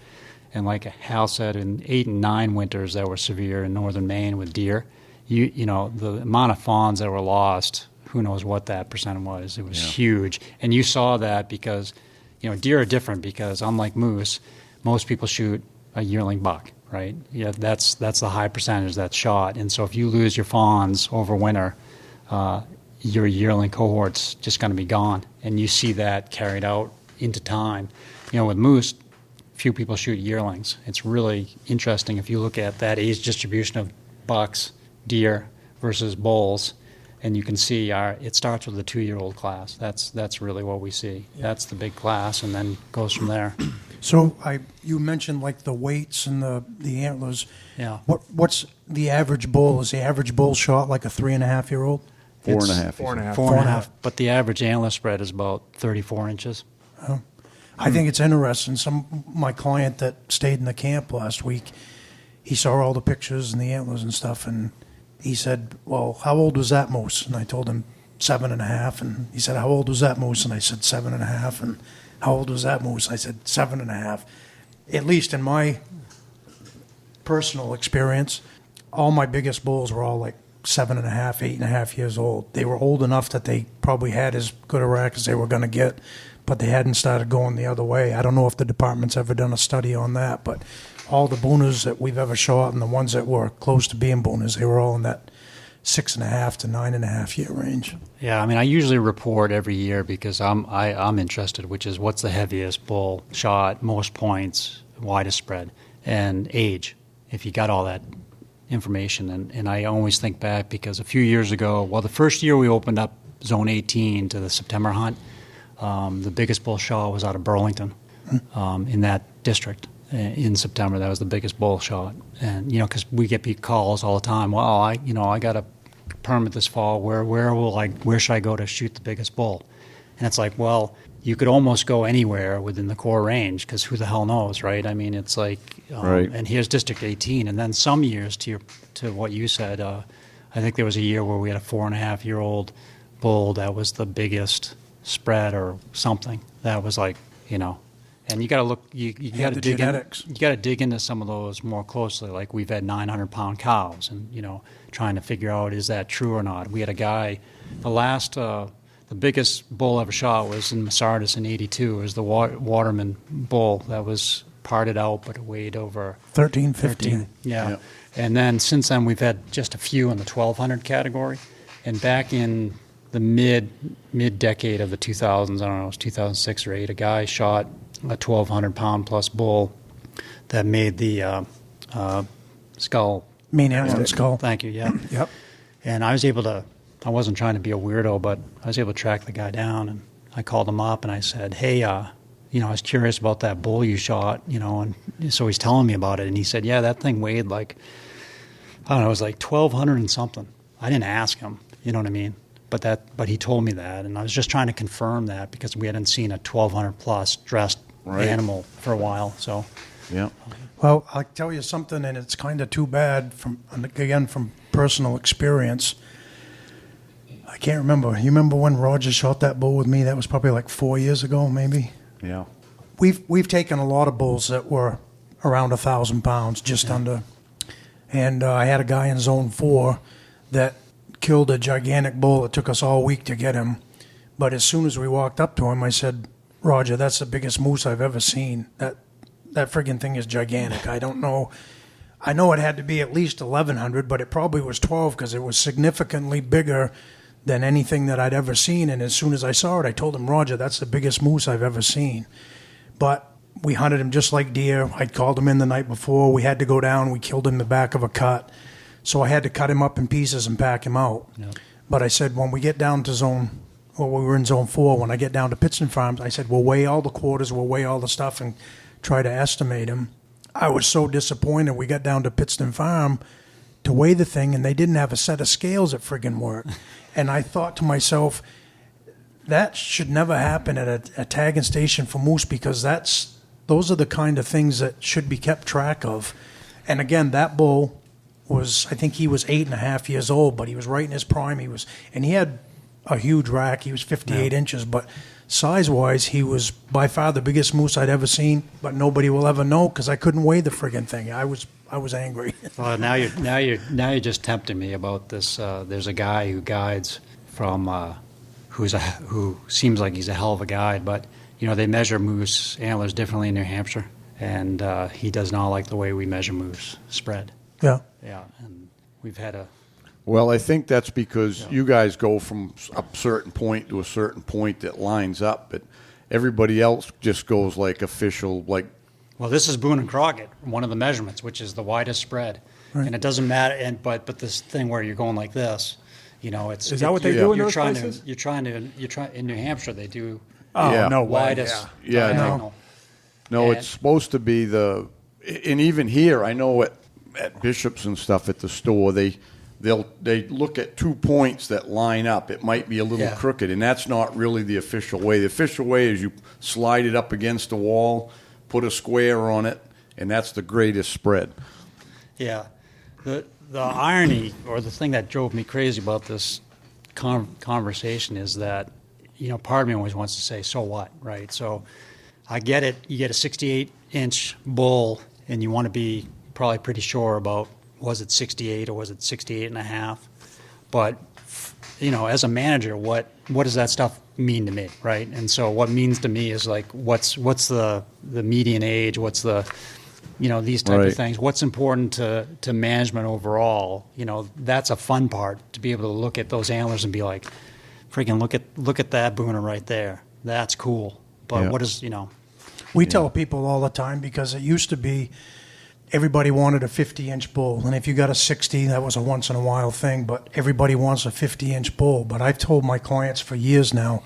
And like Hal said, in 8 and 9 winters that were severe in northern Maine with deer, the amount of fawns that were lost, who knows what that percent was. It was huge. And you saw that because, deer are different because unlike moose, most people shoot a yearling buck, right? Yeah, that's the high percentage that's shot. And so if you lose your fawns over winter, your yearling cohort's just going to be gone. And you see that carried out into time. With moose, few people shoot yearlings. It's really interesting if you look at that age distribution of bucks, deer versus bulls, and you can see it starts with the 2-year-old class. That's really what we see. Yeah. That's the big class, and then goes from there. So you mentioned like the weights and the antlers. Yeah. What's the average bull? Is the average bull shot like a 3.5-year-old? 4.5. 4.5. 4.5. But the average antler spread is about 34 inches. Oh. I think it's interesting. My client that stayed in the camp last week, he saw all the pictures and the antlers and stuff, and he said, well, how old was that moose? And I told him 7.5, and he said, how old was that moose? And I said 7.5, and how old was that moose? I said 7.5. At least in my personal experience, all my biggest bulls were all like 7.5, 8.5 years old. They were old enough that they probably had as good a rack as they were going to get, but they hadn't started going the other way. I don't know if the department's ever done a study on that, but all the booners that we've ever shot and the ones that were close to being booners, they were all in that 6.5 to 9.5 year range. Yeah, I usually report every year because I'm interested, which is what's the heaviest bull shot, most points, widest spread, and age, if you got all that information. And I always think back because a few years ago, the first year we opened up Zone 18 to the September hunt, the biggest bull shot was out of Burlington in that district. In September, that was the biggest bull shot. And, because we get calls all the time, well, I got a permit this fall, where should I go to shoot the biggest bull? And it's like, well, you could almost go anywhere within the core range because who the hell knows, right? I mean, it's like, Right. And here's District 18, and then some years to what you said. I think there was a year where we had a 4.5-year-old bull that was the biggest spread or something. That was like, and you got to look. You got to dig genetics. You got to dig into some of those more closely. Like we've had 900-pound cows, and trying to figure out is that true or not. We had a guy, the biggest bull ever shot was in Masardis in '82. It was the Waterman bull that was parted out, but it weighed over 13, 15. Yeah. And then since then we've had just a few in the 1,200 category. And back in the mid decade of the 2000s, I don't know, it was 2006 or 8, a guy shot a 1,200-pound plus bull that made the skull. Maine antler skull. Thank you, yeah. Yep. And I wasn't trying to be a weirdo, but I was able to track the guy down, and I called him up and I said, hey, I was curious about that bull you shot, and so he's telling me about it, and he said, yeah, that thing weighed like, I don't know, it was like 1,200 and something. I didn't ask him, you know what I mean? But he told me that, and I was just trying to confirm that because we hadn't seen a 1,200 plus dressed animal for a while, so. Yeah. Well, I'll tell you something, and it's kind of too bad from personal experience. I can't remember. You remember when Roger shot that bull with me? That was probably like 4 years ago, maybe. Yeah. We've taken a lot of bulls that were around 1,000 pounds, just under. And I had a guy in Zone 4 that killed a gigantic bull. It took us all week to get him. But as soon as we walked up to him, I said, Roger, that's the biggest moose I've ever seen. That friggin' thing is gigantic. I don't know. I know it had to be at least 1,100, but it probably was 12 because it was significantly bigger than anything that I'd ever seen. And as soon as I saw it, I told him, Roger, that's the biggest moose I've ever seen. But we hunted him just like deer. I'd called him in the night before. We had to go down. We killed him in the back of a cut. So I had to cut him up in pieces and pack him out. Yep. But I said, when we get down to we were in Zone 4. When I get down to Pittston Farms, I said, we'll weigh all the quarters, we'll weigh all the stuff and try to estimate him. I was so disappointed. We got down to Pittston Farm to weigh the thing, and they didn't have a set of scales that friggin' work. And I thought to myself, that should never happen at a tagging station for moose because those are the kind of things that should be kept track of. And again, that bull I think he was 8.5 years old, but he was right in his prime. And he had a huge rack. He was 58 inches, but size-wise, he was by far the biggest moose I'd ever seen. But nobody will ever know because I couldn't weigh the friggin' thing. I was angry. Well, now you're just tempting me about this. There's a guy who guides from who seems like he's a hell of a guide, but they measure moose antlers differently in New Hampshire, and he does not like the way we measure moose spread. Yeah. Yeah, and we've had a. Well, I think that's because you guys go from a certain point to a certain point that lines up, but everybody else just goes like official, like. Well, this is Boone and Crockett, one of the measurements, which is the widest spread, and it doesn't matter. But this thing where you're going like this, it's. Is that what they do in you're those trying places? You're trying in New Hampshire they do. Oh no, widest. Yeah. Diagonal. No, it's supposed to be and even here, I know at Bishop's and stuff at the store, they look at 2 points that line up. It might be a little crooked, and that's not really the official way. The official way is you slide it up against the wall, put a square on it, and that's the greatest spread. Yeah. The irony, or the thing that drove me crazy about this conversation is that, part of me always wants to say, so what, right? So I get it. You get a 68-inch bull, and you want to be probably pretty sure about, was it 68 or was it 68 and a half? But, as a manager, what does that stuff mean to me, right? And so what means to me is like, what's the median age? What's the, these type of things? What's important to management overall? That's a fun part, to be able to look at those antlers and be like, freaking look at that booner right there. That's cool. But what is, We tell people all the time because it used to be everybody wanted a 50-inch bull. And if you got a 60, that was a once-in-a-while thing. But everybody wants a 50-inch bull. But I've told my clients for years now,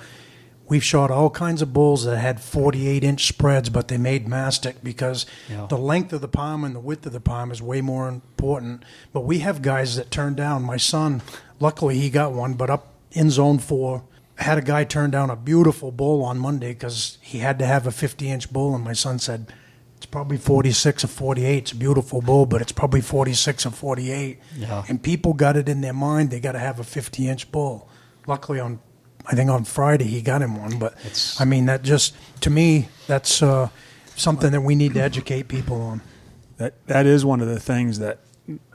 we've shot all kinds of bulls that had 48-inch spreads, but they made mastic because the length of the palm and the width of the palm is way more important. But we have guys that turn down. My son, luckily he got one, but up in Zone 4, had a guy turn down a beautiful bull on Monday because he had to have a 50-inch bull, and my son said, it's probably 46 or 48. It's a beautiful bull, but it's probably 46 or 48. Yeah. And people got it in their mind they got to have a 50-inch bull. Luckily, I think on Friday he got him one. But, that just, to me, that's something that we need to educate people on. That is one of the things that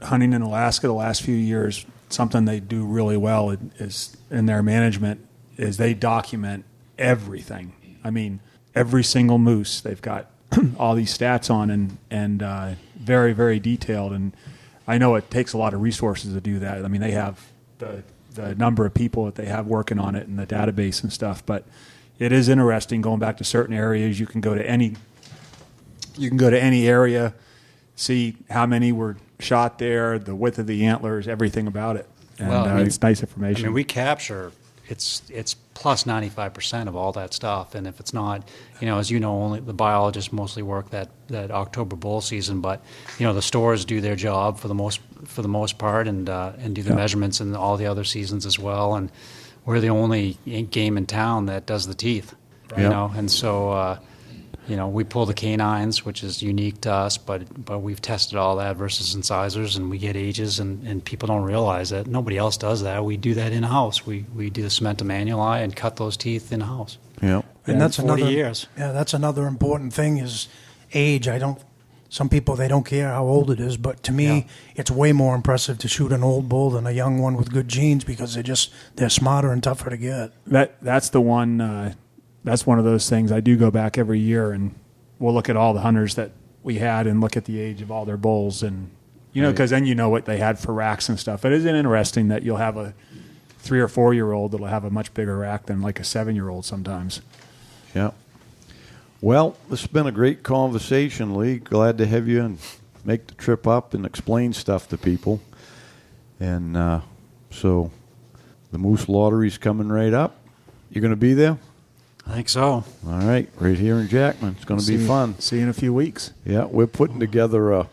hunting in Alaska the last few years, something they do really well is in their management, is they document everything. I mean, every single moose, they've got all these stats on and very, very detailed. And I know it takes a lot of resources to do that. I mean, they have the number of people that they have working on it and the database and stuff. But it is interesting going back to certain areas. You can go to any area, see how many were shot there, the width of the antlers, everything about it. And it's nice information. I mean, we capture it's plus 95% of all that stuff, and if it's not, as you know, only the biologists mostly work that October bull season, but the stores do their job for the most part, and do the measurements in all the other seasons as well, and we're the only game in town that does the teeth, and so. We pull the canines, which is unique to us, but we've tested all that versus incisors, and we get ages, and people don't realize that. Nobody else does that. We do that in-house. We do the cementum annuli and cut those teeth in-house. Yeah. And that's 40 another years. Yeah, that's another important thing is age. Some people, they don't care how old it is, but to me, it's way more impressive to shoot an old bull than a young one with good genes because they're smarter and tougher to get. That's the one. That's one of those things. I do go back every year, and we'll look at all the hunters that we had and look at the age of all their bulls, and because then you know what they had for racks and stuff. It is interesting that you'll have a 3 or 4 year old that'll have a much bigger rack than like a 7-year-old sometimes. Yeah. Well, this has been a great conversation, Lee. Glad to have you and make the trip up and explain stuff to people. And so the Moose Lottery's coming right up. You're going to be there? I think so. All right, right here in Jackman. It's going to be fun. See you in a few weeks. Yeah, we're putting together a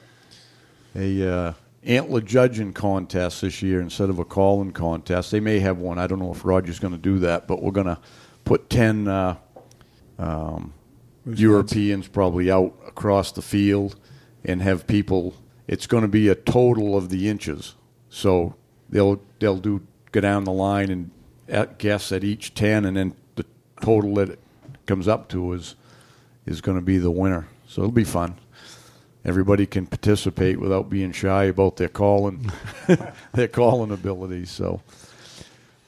antler judging contest this year instead of a call-in contest. They may have one. I don't know if Roger's going to do that, but we're going to put 10 Europeans probably out across the field and have people. It's going to be a total of the inches. So they'll go down the line and guess at each 10, and then the total that it comes up to is going to be the winner. So it'll be fun. Everybody can participate without being shy about their calling abilities. So,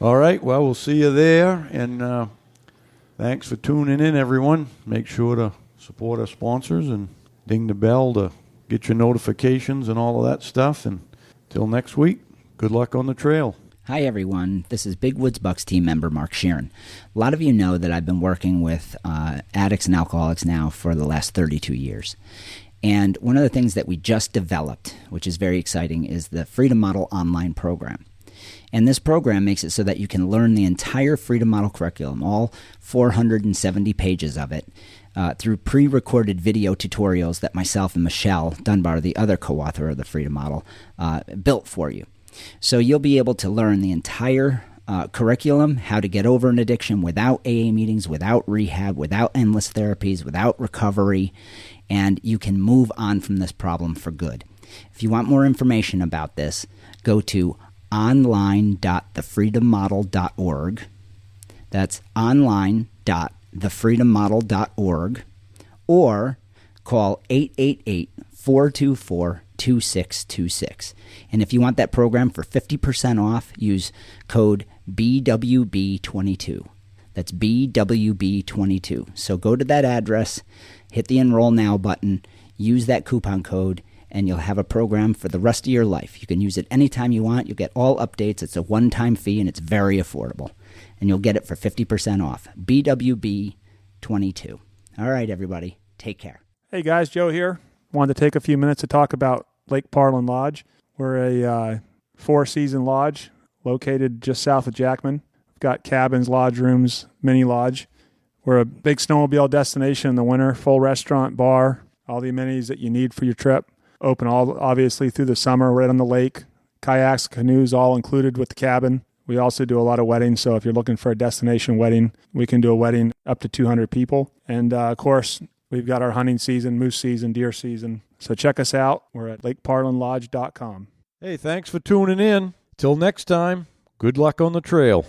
all right. Well, we'll see you there, and thanks for tuning in, everyone. Make sure to support our sponsors and ding the bell to get your notifications and all of that stuff. And till next week, good luck on the trail. Hi, everyone. This is Big Woods Bucks team member Mark Sheeran. A lot of you know that I've been working with addicts and alcoholics now for the last 32 years. And one of the things that we just developed, which is very exciting, is the Freedom Model online program. And this program makes it so that you can learn the entire Freedom Model curriculum, all 470 pages of it, through pre-recorded video tutorials that myself and Michelle Dunbar, the other co-author of the Freedom Model, built for you. So you'll be able to learn the entire curriculum, how to get over an addiction without AA meetings, without rehab, without endless therapies, without recovery, and you can move on from this problem for good. If you want more information about this, go to online.thefreedommodel.org. That's online.thefreedommodel.org, or call 888-424-2626. And if you want that program for 50% off, use code BWB22. That's BWB22. So go to that address, hit the Enroll Now button, use that coupon code, and you'll have a program for the rest of your life. You can use it anytime you want. You'll get all updates. It's a one-time fee, and it's very affordable. And you'll get it for 50% off. BWB22. All right, everybody. Take care. Hey, guys. Joe here. Wanted to take a few minutes to talk about Lake Parlin Lodge. We're a 4-season lodge located just south of Jackman. We've got cabins, lodge rooms, mini lodge. We're a big snowmobile destination in the winter, full restaurant, bar, all the amenities that you need for your trip. Open obviously through the summer right on the lake. Kayaks, canoes, all included with the cabin. We also do a lot of weddings, so if you're looking for a destination wedding, we can do a wedding up to 200 people. And, of course, we've got our hunting season, moose season, deer season. So check us out. We're at lakeparlandlodge.com. Hey, thanks for tuning in. Till next time, good luck on the trail.